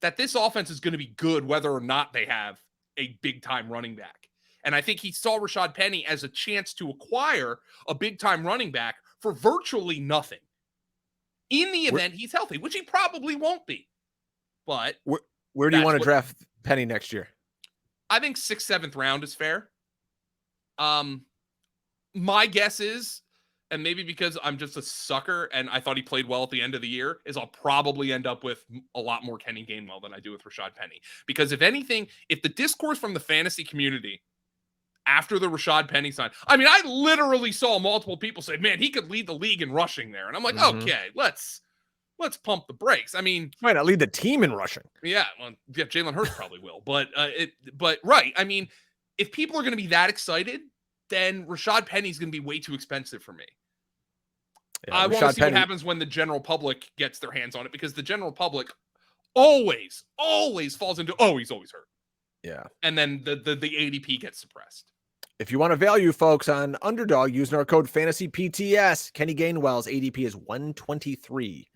that this offense is going to be good whether or not they have a big-time running back. And I think he saw Rashad Penny as a chance to acquire a big-time running back for virtually nothing. In the event he's healthy, which he probably won't be. But where do you want to draft Penny next year? I think 6th, 7th round is fair. My guess is, and maybe because I'm just a sucker and I thought he played well at the end of the year, is I'll probably end up with a lot more Kenny Gainwell than I do with Rashad Penny. Because if anything, if the discourse from the fantasy community after the Rashad Penny sign, I mean, I literally saw multiple people say, man, he could lead the league in rushing there. And I'm like, okay, let's pump the brakes. I mean, might not lead the team in rushing. Yeah. Well, yeah, Jalen Hurts probably will, but right. I mean, if people are going to be that excited, then Rashad Penny's going to be way too expensive for me. Yeah, I want to see what happens when the general public gets their hands on it, because the general public always falls into, he's always hurt. Yeah. And then the ADP gets suppressed. If you want to value, folks, on Underdog, using our code FANTASYPTS, Kenny Gainwell's ADP is 123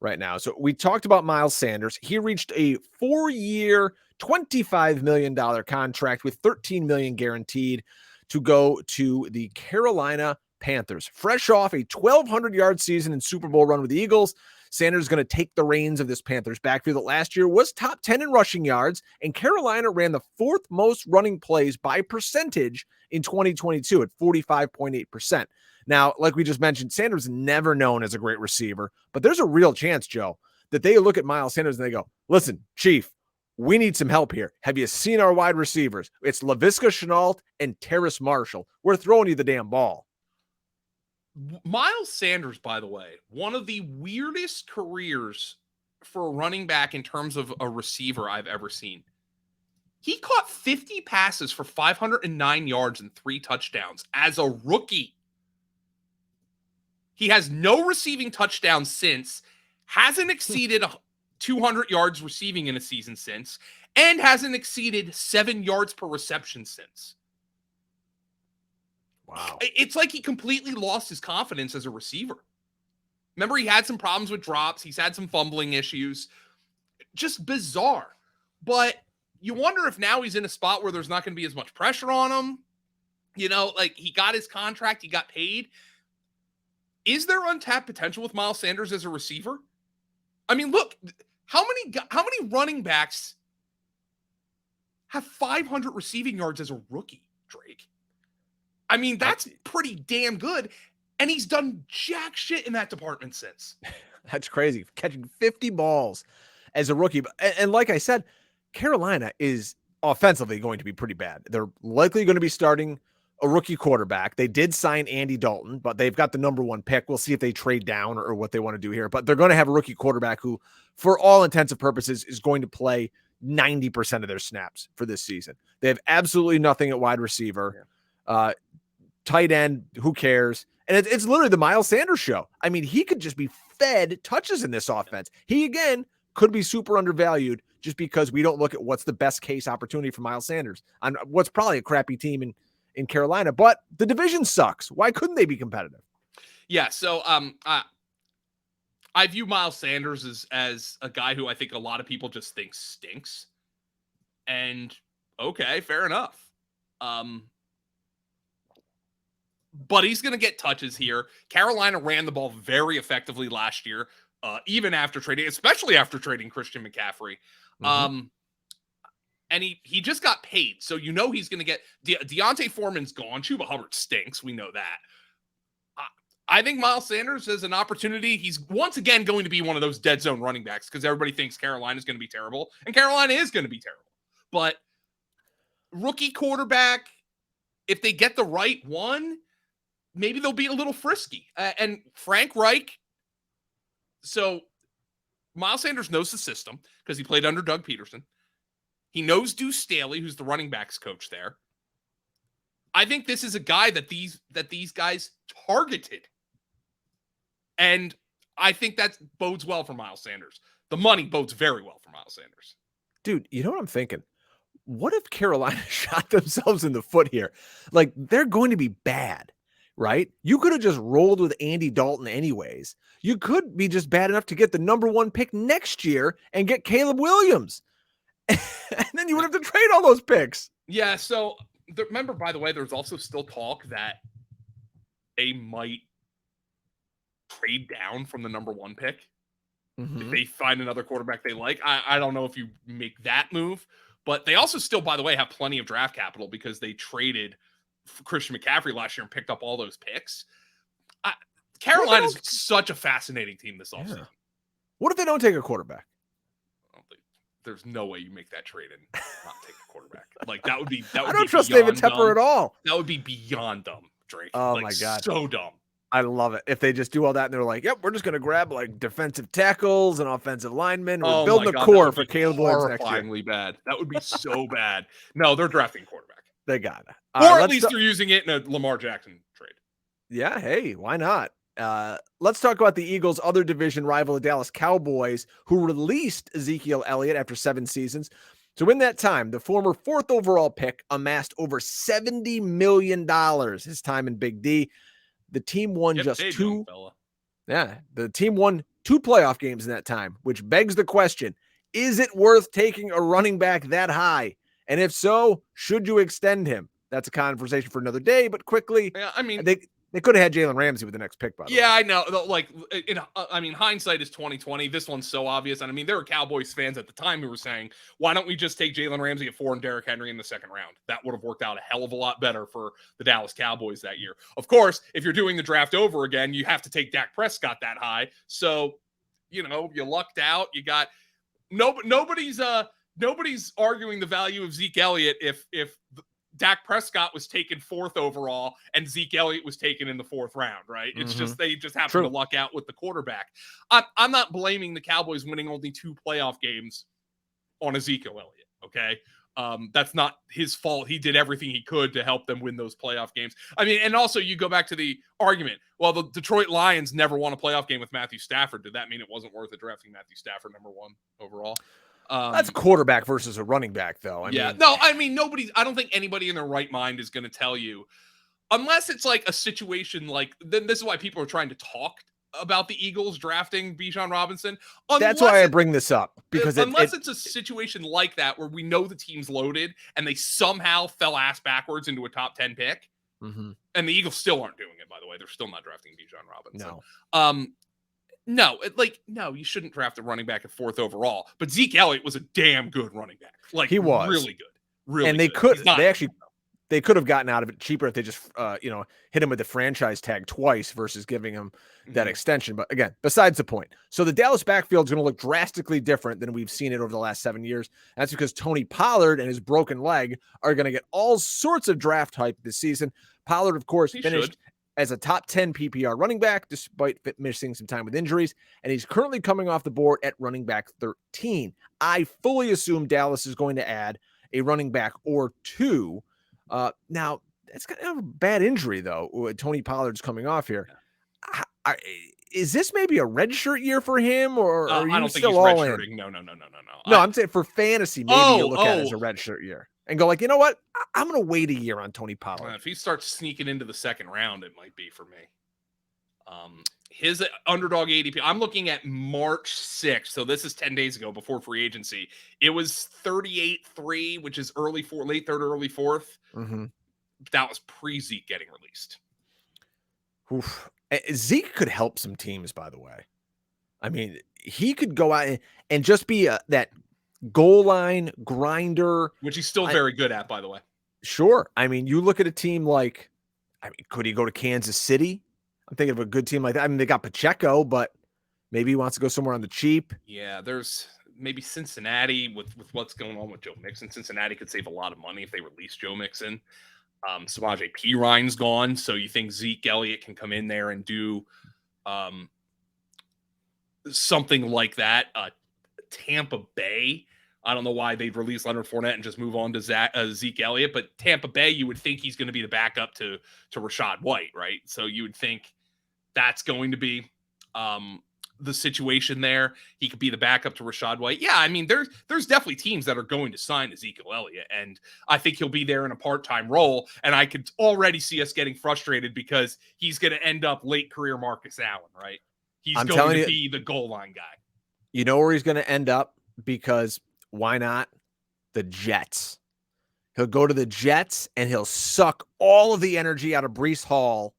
right now. So we talked about Miles Sanders. He reached a 4-year, $25 million contract with $13 million guaranteed to go to the Carolina Panthers. Fresh off a 1,200-yard season and Super Bowl run with the Eagles, Sanders is going to take the reins of this Panthers backfield that last year was top 10 in rushing yards, and Carolina ran the 4th most running plays by percentage in 2022 at 45.8%. Now, like we just mentioned, Sanders never known as a great receiver, but there's a real chance, Joe, that they look at Miles Sanders and they go, listen, Chief, we need some help here. Have you seen our wide receivers? It's Laviska Shenault and Terrace Marshall. We're throwing you the damn ball. Miles Sanders, by the way, one of the weirdest careers for a running back in terms of a receiver I've ever seen. He caught 50 passes for 509 yards and 3 touchdowns as a rookie. He has no receiving touchdowns since, hasn't exceeded 200 yards receiving in a season since, and hasn't exceeded 7 yards per reception since. Wow. It's like he completely lost his confidence as a receiver. Remember, he had some problems with drops. He's had some fumbling issues. Just bizarre. But you wonder if now he's in a spot where there's not going to be as much pressure on him. You know, like he got his contract, he got paid. Is there untapped potential with Miles Sanders as a receiver? I mean, look, how many running backs have 500 receiving yards as a rookie, Drake? I mean, that's pretty damn good. And he's done jack shit in that department since. That's crazy. Catching 50 balls as a rookie. And like I said, Carolina is offensively going to be pretty bad. They're likely going to be starting a rookie quarterback. They did sign Andy Dalton, but they've got the number 1 pick. We'll see if they trade down or what they want to do here. But they're going to have a rookie quarterback who, for all intents and purposes, is going to play 90% of their snaps for this season. They have absolutely nothing at wide receiver. Tight end, who cares? And it's literally the Miles Sanders show. I mean, he could just be fed touches in this offense. He, again, could be super undervalued just because we don't look at what's the best case opportunity for Miles Sanders on what's probably a crappy team in Carolina. But the division sucks. Why couldn't they be competitive? Yeah, so I view Miles Sanders as a guy who I think a lot of people just think stinks. And okay, fair enough. But he's going to get touches here. Carolina ran the ball very effectively last year, even after trading, especially after trading Christian McCaffrey. And he just got paid. So you know he's going to get Deontay Foreman's gone. Chuba Hubbard stinks. We know that. I think Miles Sanders has an opportunity. He's once again going to be one of those dead zone running backs because everybody thinks Carolina is going to be terrible. And Carolina is going to be terrible. But rookie quarterback, if they get the right one, maybe they'll be a little frisky. And Frank Reich, so Miles Sanders knows the system because he played under Doug Peterson. He knows Deuce Staley, who's the running backs coach there. I think this is a guy that these guys targeted. And I think that bodes well for Miles Sanders. The money bodes very well for Miles Sanders. Dude, you know what I'm thinking? What if Carolina shot themselves in the foot here? Like, they're going to be bad, right? You could have just rolled with Andy Dalton anyways. You could be just bad enough to get the number 1 pick next year and get Caleb Williams. And then you would have to trade all those picks. Yeah, so remember, by the way, there's also still talk that they might trade down from the number 1 pick. If they find another quarterback they like. I don't know if you make that move, but they also still, by the way, have plenty of draft capital because they traded for Christian McCaffrey last year and picked up all those picks. Carolina is such a fascinating team this offseason. Yeah. What if they don't take a quarterback? There's no way you make that trade and not take a quarterback. Like that would be. I don't trust David Tepper at all. That would be beyond dumb, Drake. Oh my God, so dumb. I love it. If they just do all that and they're like, "Yep, we're just going to grab like defensive tackles and offensive linemen. We're building a core for Caleb Williams next year." Horrifyingly bad. That would be so bad. No, they're drafting a quarterback. They got it. Or at least they're using it in a Lamar Jackson trade. Yeah. Hey, why not? Let's talk about the Eagles' other division rival, the Dallas Cowboys, who released Ezekiel Elliott after 7 seasons. So in that time, the former 4th overall pick amassed over $70 million his time in Big D. The team won the team won 2 playoff games in that time, which begs the question, is it worth taking a running back that high? And if so, should you extend him? That's a conversation for another day, but quickly. Yeah, I mean, they could have had Jalen Ramsey with the next pick, by the way. Yeah, I know. Like, hindsight is 20/20. This one's so obvious. And I mean, there were Cowboys fans at the time who were saying, why don't we just take Jalen Ramsey at 4 and Derrick Henry in the 2nd round? That would have worked out a hell of a lot better for the Dallas Cowboys that year. Of course, if you're doing the draft over again, you have to take Dak Prescott that high. So, you lucked out. You got nobody's arguing the value of Zeke Elliott if Dak Prescott was taken 4th overall and Zeke Elliott was taken in the 4th round, right? It's just, they just happen to luck out with the quarterback. I'm not blaming the Cowboys winning only 2 playoff games on Ezekiel Elliott, okay? That's not his fault. He did everything he could to help them win those playoff games. I mean, and also you go back to the argument, well, the Detroit Lions never won a playoff game with Matthew Stafford. Did that mean it wasn't worth it drafting Matthew Stafford number 1 overall? That's quarterback versus a running back, though. I mean, I don't think anybody in their right mind is going to tell you, unless it's like a situation like, then this is why people are trying to talk about the Eagles drafting Bijan Robinson. That's why I bring this up, because it's a situation like that where we know the team's loaded and they somehow fell ass backwards into a top 10 pick. And the Eagles still aren't doing it, by the way. They're still not drafting Bijan Robinson. No. No, you shouldn't draft a running back at 4th overall. But Zeke Elliott was a damn good running back. Like, he was really good. Really, and they could have gotten out of it cheaper if they just hit him with the franchise tag twice versus giving him that extension. But again, besides the point. So the Dallas backfield is going to look drastically different than we've seen it over the last 7 years. That's because Tony Pollard and his broken leg are going to get all sorts of draft hype this season. Pollard, of course, finished as a top 10 PPR running back, despite missing some time with injuries. And he's currently coming off the board at running back 13. I fully assume Dallas is going to add a running back or 2. Now, that's kind of a bad injury, though. Tony Pollard's coming off here. Is this maybe a redshirt year for him, or are you I don't still think he's all redshirting. in? No. No, I'm saying for fantasy, maybe you look at it as a redshirt year and go like, you know what? I'm going to wait a year on Tony Pollard. If he starts sneaking into the 2nd round, it might be for me. His underdog ADP, I'm looking at March 6th. So this is 10 days ago before free agency. It was 38.3, which is late 3rd, early 4th. That was pre-Zeke getting released. Oof. Zeke could help some teams, by the way. I mean, he could go out and just be that goal line grinder. Which he's still very good at, by the way. Sure. I mean, you look at a team like, could he go to Kansas City? I'm thinking of a good team like that. I mean, they got Pacheco, but maybe he wants to go somewhere on the cheap. Yeah, there's maybe Cincinnati with what's going on with Joe Mixon. Cincinnati could save a lot of money if they release Joe Mixon. Samaje Perine's gone, so you think Zeke Elliott can come in there and do something like that. Tampa Bay, I don't know why they'd release Leonard Fournette and just move on to Zeke Elliott, but Tampa Bay, you would think he's going to be the backup to Rashad White, right? So you would think that's going to be the situation there. He could be the backup to Rashad White. Yeah, I mean, there's definitely teams that are going to sign Ezekiel Elliott, and I think he'll be there in a part-time role, and I could already see us getting frustrated because he's going to end up late career Marcus Allen, right? He's going to be the goal line guy. You know where he's going to end up? Because why not? The Jets. He'll go to the Jets, and he'll suck all of the energy out of Breece Hall.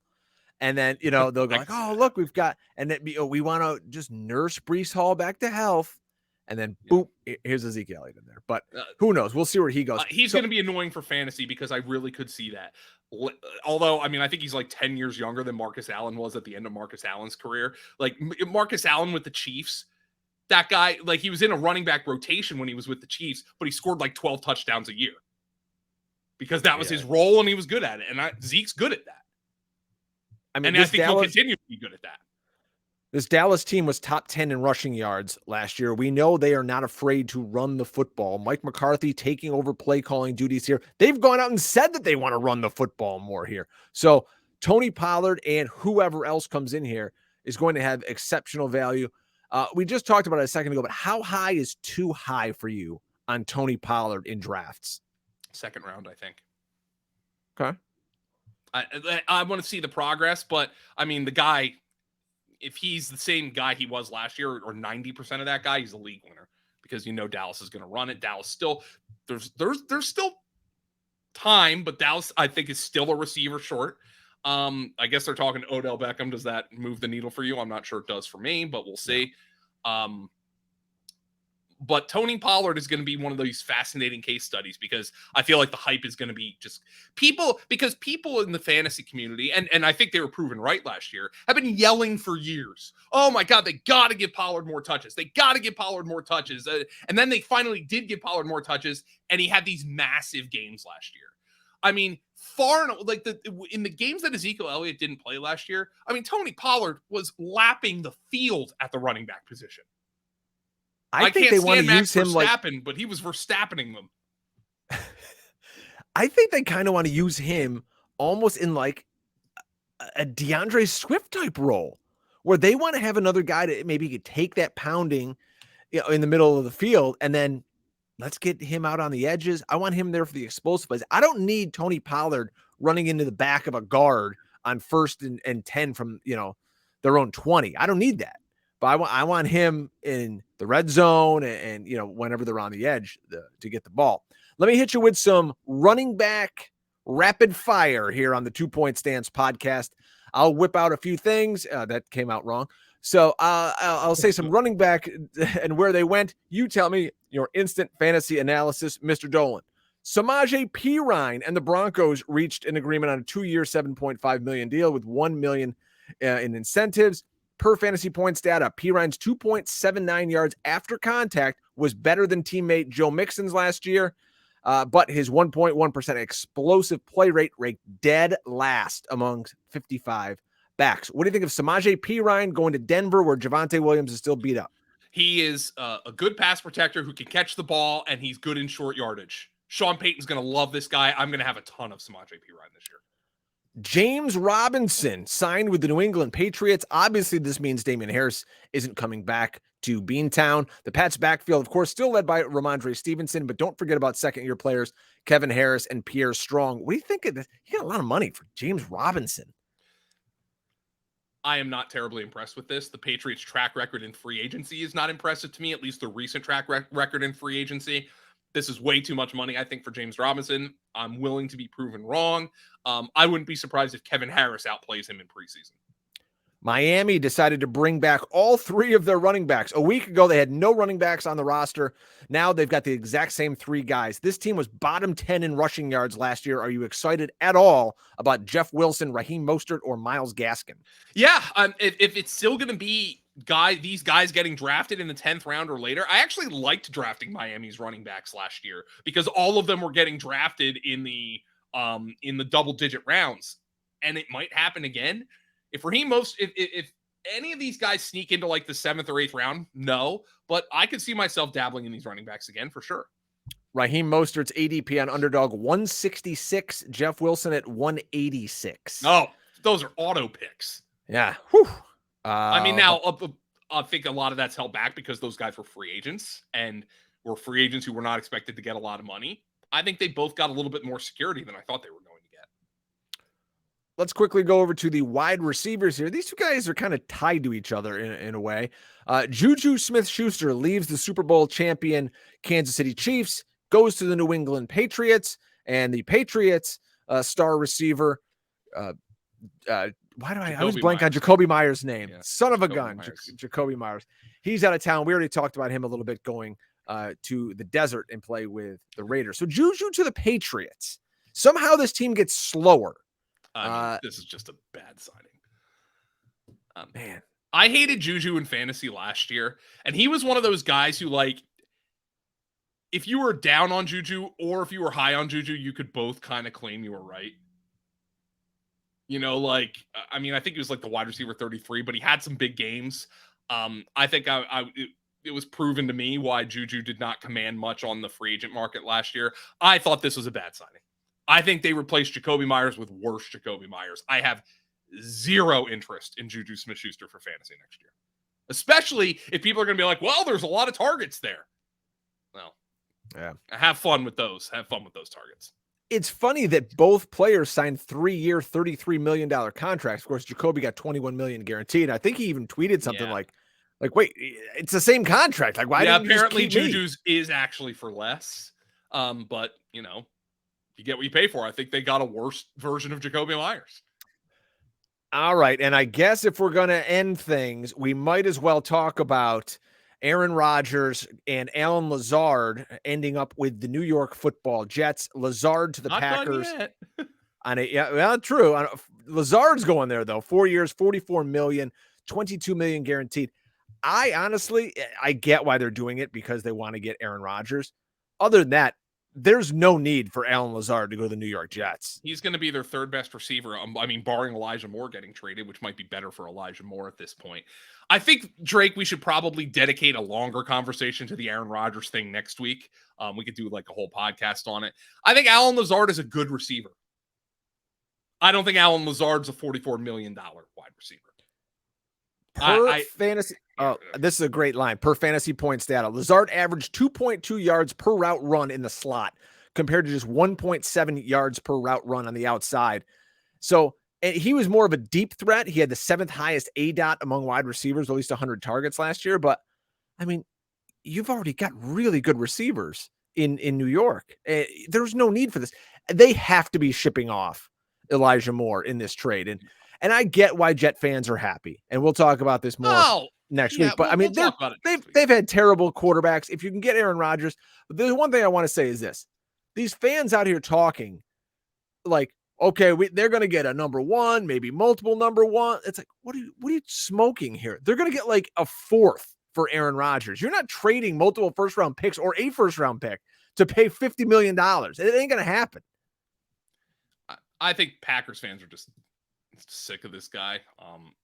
And then, they'll go like, oh, look, we've got, and then we want to just nurse Breece Hall back to health. And then, boop, here's Ezekiel Elliott in there. But who knows? We'll see where he goes. He's going to be annoying for fantasy because I really could see that. Although, I mean, I think he's like 10 years younger than Marcus Allen was at the end of Marcus Allen's career. Like, Marcus Allen with the Chiefs, that guy, like, he was in a running back rotation when he was with the Chiefs, but he scored like 12 touchdowns a year because that was his role and he was good at it. And Zeke's good at that. I mean, I think he'll continue to be good at that. This Dallas team was top 10 in rushing yards last year. We know they are not afraid to run the football. Mike McCarthy taking over play calling duties here. They've gone out and said that they want to run the football more here. So Tony Pollard and whoever else comes in here is going to have exceptional value. We just talked about it a second ago, but how high is too high for you on Tony Pollard in drafts? 2nd round, I think. Okay. I want to see the progress, but I mean, the guy, if he's the same guy he was last year, or 90% of that guy, he's a league winner because Dallas is going to run it. Dallas still, there's still time, but Dallas, I think, is still a receiver short. I guess they're talking to Odell Beckham. Does that move the needle for you? I'm not sure it does for me, but we'll see. But Tony Pollard is going to be one of these fascinating case studies because I feel like the hype is going to be just people in the fantasy community, and I think they were proven right last year, have been yelling for years. Oh my God, they got to give Pollard more touches. They got to give Pollard more touches. And then they finally did give Pollard more touches, and he had these massive games last year. I mean, in the games that Ezekiel Elliott didn't play last year, I mean, Tony Pollard was lapping the field at the running back position. I think they want to use him Verstappen, but he was Verstappening them. I think they kind of want to use him almost in like a DeAndre Swift type role, where they want to have another guy that maybe could take that pounding, in the middle of the field, and then let's get him out on the edges. I want him there for the explosive plays. I don't need Tony Pollard running into the back of a guard on 1st and 10 from, their own 20. I don't need that. But I want him in the red zone and whenever they're on the edge to get the ball. Let me hit you with some running back rapid fire here on the 2 Point Stance podcast. I'll whip out a few things that came out wrong. So I'll say some running back and where they went. You tell me your instant fantasy analysis, Mr. Dolan. Samaje Perine and the Broncos reached an agreement on a 2-year, $7.5 million deal with $1 million in incentives. Per fantasy points data, Perine's 2.79 yards after contact was better than teammate Joe Mixon's last year, but his 1.1% explosive play rate ranked dead last among 55 backs. What do you think of Samaje Perine going to Denver where Javonte Williams is still beat up? He is a good pass protector who can catch the ball, and he's good in short yardage. Sean Payton's going to love this guy. I'm going to have a ton of Samaje Perine this year. James Robinson signed with the New England Patriots. Obviously, this means Damian Harris isn't coming back to Beantown. The Pats' backfield, of course, still led by Ramondre Stevenson, but don't forget about second-year players Kevin Harris and Pierre Strong. What do you think of this? He got a lot of money for James Robinson. I am not terribly impressed with this. The Patriots' track record in free agency is not impressive to me, at least the recent track record in free agency. This is way too much money, I think, for James Robinson. I'm willing to be proven wrong. I wouldn't be surprised if Kevin Harris outplays him in preseason. Miami decided to bring back all 3 of their running backs. A week ago, they had no running backs on the roster. Now they've got the exact same 3 guys. This team was bottom 10 in rushing yards last year. Are you excited at all about Jeff Wilson, Raheem Mostert, or Myles Gaskin? Yeah, if it's still going to be these guys getting drafted in the 10th round or later, I actually liked drafting Miami's running backs last year because all of them were getting drafted in the double-digit rounds, and it might happen again. If any of these guys sneak into like the 7th or 8th round, no, but I could see myself dabbling in these running backs again for sure. Raheem Mostert's ADP on Underdog 166, Jeff Wilson at 186. Oh, those are auto picks. Yeah. Whew. I mean, now I think a lot of that's held back because those guys were free agents and were free agents who were not expected to get a lot of money. I think they both got a little bit more security than I thought they were going to get. Let's quickly go over to the wide receivers here. These 2 guys are kind of tied to each other in a way. Juju Smith-Schuster leaves the Super Bowl champion Kansas City Chiefs, goes to the New England Patriots, and the Patriots star receiver, I always blank on Jacoby Myers' name. Yeah, son of a gun, Jacoby Myers. He's out of town. We already talked about him a little bit going to the desert and play with the Raiders. So Juju to the Patriots. Somehow this team gets slower. This is just a bad signing. Man, I hated Juju in fantasy last year, and he was one of those guys who, like, if you were down on Juju or if you were high on Juju, you could both kind of claim you were right. I think he was like the wide receiver 33, but he had some big games. I think it was proven to me why Juju did not command much on the free agent market last year. I thought this was a bad signing. I think they replaced Jacoby Myers with worse Jacoby Myers. I have zero interest in Juju Smith-Schuster for fantasy next year, especially if people are going to be like, well, there's a lot of targets there. Well, yeah, have fun with those. Have fun with those targets. It's funny that both players signed 3-year, $33 million contracts. Of course, Jacoby got $21 million guaranteed. I think he even tweeted something like, wait, it's the same contract. Like, why didn't you apparently just keep Juju's is actually for less. But you get what you pay for. I think they got a worse version of Jacoby Myers. All right. And I guess if we're going to end things, we might as well talk about Aaron Rodgers and Alan Lazard ending up with the New York Football Jets. Lazard to the Packers. True. Lazard's going there, though. 4 years, $44 million, $22 million guaranteed. I honestly get why they're doing it because they want to get Aaron Rodgers. Other than that, there's no need for Alan Lazard to go to the New York Jets. He's going to be their third best receiver. I mean, barring Elijah Moore getting traded, which might be better for Elijah Moore at this point. I think, Drake, we should probably dedicate a longer conversation to the Aaron Rodgers thing next week. We could do like a whole podcast on it. I think Alan Lazard is a good receiver. I don't think Alan Lazard's a $44 million wide receiver. Fantasy. Oh, this is a great line. Per fantasy points data, Lazard averaged 2.2 yards per route run in the slot compared to just 1.7 yards per route run on the outside. So he was more of a deep threat. He had the 7th highest ADOT among wide receivers, at least 100 targets last year. But, I mean, you've already got really good receivers in New York. There's no need for this. They have to be shipping off Elijah Moore in this trade. And I get why Jet fans are happy. And we'll talk about this more next week. But, I mean, they've had terrible quarterbacks. If you can get Aaron Rodgers. But there's one thing I want to say is this. These fans out here talking like, okay, they're going to get a number 1, maybe multiple number 1. It's like, what are you smoking here? They're going to get like a 4th for Aaron Rodgers. You're not trading multiple first-round picks or a first-round pick to pay $50 million. It ain't going to happen. I think Packers fans are just sick of this guy,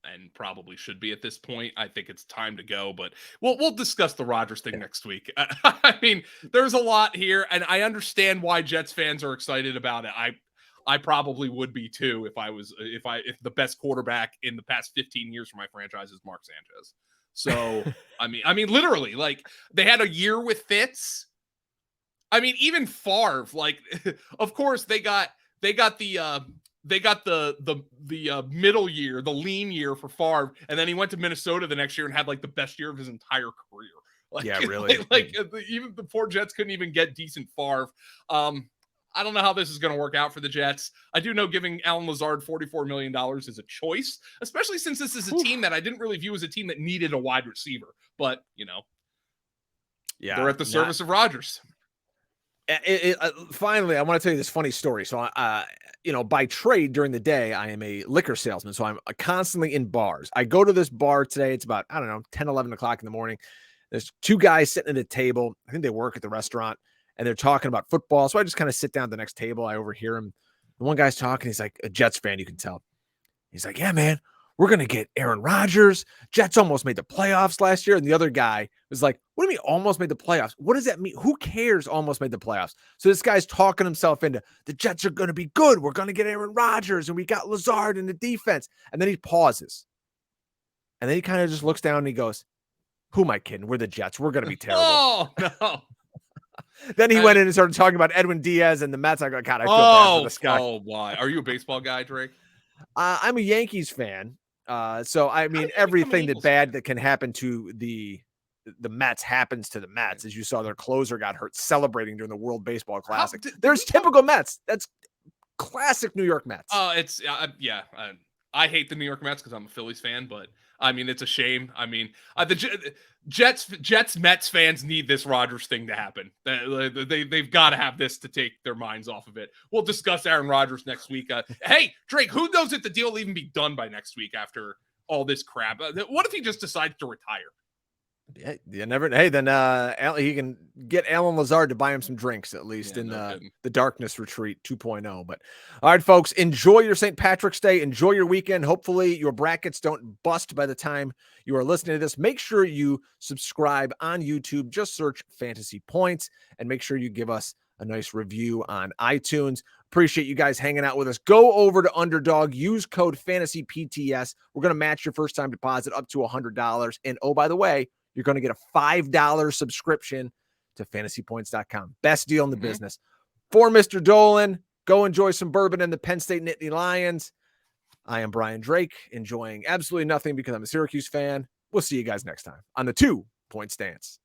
and probably should be at this point. I think it's time to go, but we'll discuss the Rodgers thing next week. I mean, there's a lot here, and I understand why Jets fans are excited about it. I probably would be too if the best quarterback in the past 15 years for my franchise is Mark Sanchez. So I mean, literally, like they had a year with Fitz. I mean, even Favre, like, of course they got the middle year, the lean year for Favre, and then he went to Minnesota the next year and had like the best year of his entire career. Like, yeah, really. Like even the poor Jets couldn't even get decent Favre. I don't know how this is going to work out for the Jets. I do know giving Alan Lazard $44 million is a choice, especially since this is a team that I didn't really view as a team that needed a wide receiver. But, they're at the service of Rodgers. Finally, I want to tell you this funny story. So, by trade during the day, I am a liquor salesman. So I'm constantly in bars. I go to this bar today. It's about, 10, 11 o'clock in the morning. There's 2 guys sitting at a table. I think they work at the restaurant. And they're talking about football. So I just kind of sit down at the next table. I overhear him. And one guy's talking. He's like a Jets fan, you can tell. He's like, yeah, man, we're going to get Aaron Rodgers. Jets almost made the playoffs last year. And the other guy was like, what do you mean almost made the playoffs? What does that mean? Who cares almost made the playoffs? So this guy's talking himself into the Jets are going to be good. We're going to get Aaron Rodgers. And we got Lazard in the defense. And then he pauses. And then he kind of just looks down and he goes, who am I kidding? We're the Jets. We're going to be terrible. Oh, no. Then he went in and started talking about Edwin Diaz and the Mets. I go, God, I feel bad for this guy. Oh, why? Are you a baseball guy, Drake? I'm a Yankees fan. So, I mean, everything that can happen to the Mets happens to the Mets. As you saw, their closer got hurt celebrating during the World Baseball Classic. There's typical Mets. That's classic New York Mets. It's I hate the New York Mets because I'm a Phillies fan, but I mean, it's a shame. I mean, the Jets, Mets fans need this Rodgers thing to happen. They've got to have this to take their minds off of it. We'll discuss Aaron Rodgers next week. Hey, Drake, who knows if the deal will even be done by next week after all this crap? What if he just decides to retire? Yeah, you never. Hey, then he can get Alan Lazard to buy him some drinks at least in the Darkness Retreat 2.0. But all right, folks, enjoy your St. Patrick's Day. Enjoy your weekend. Hopefully, your brackets don't bust by the time you are listening to this. Make sure you subscribe on YouTube. Just search Fantasy Points and make sure you give us a nice review on iTunes. Appreciate you guys hanging out with us. Go over to Underdog. Use code FANTASYPTS. We're going to match your first time deposit up to $100. And oh, by the way, you're going to get a $5 subscription to fantasypoints.com. Best deal in the business. For Mr. Dolan, go enjoy some bourbon in the Penn State Nittany Lions. I am Brian Drake, enjoying absolutely nothing because I'm a Syracuse fan. We'll see you guys next time on the 2 Point Stance.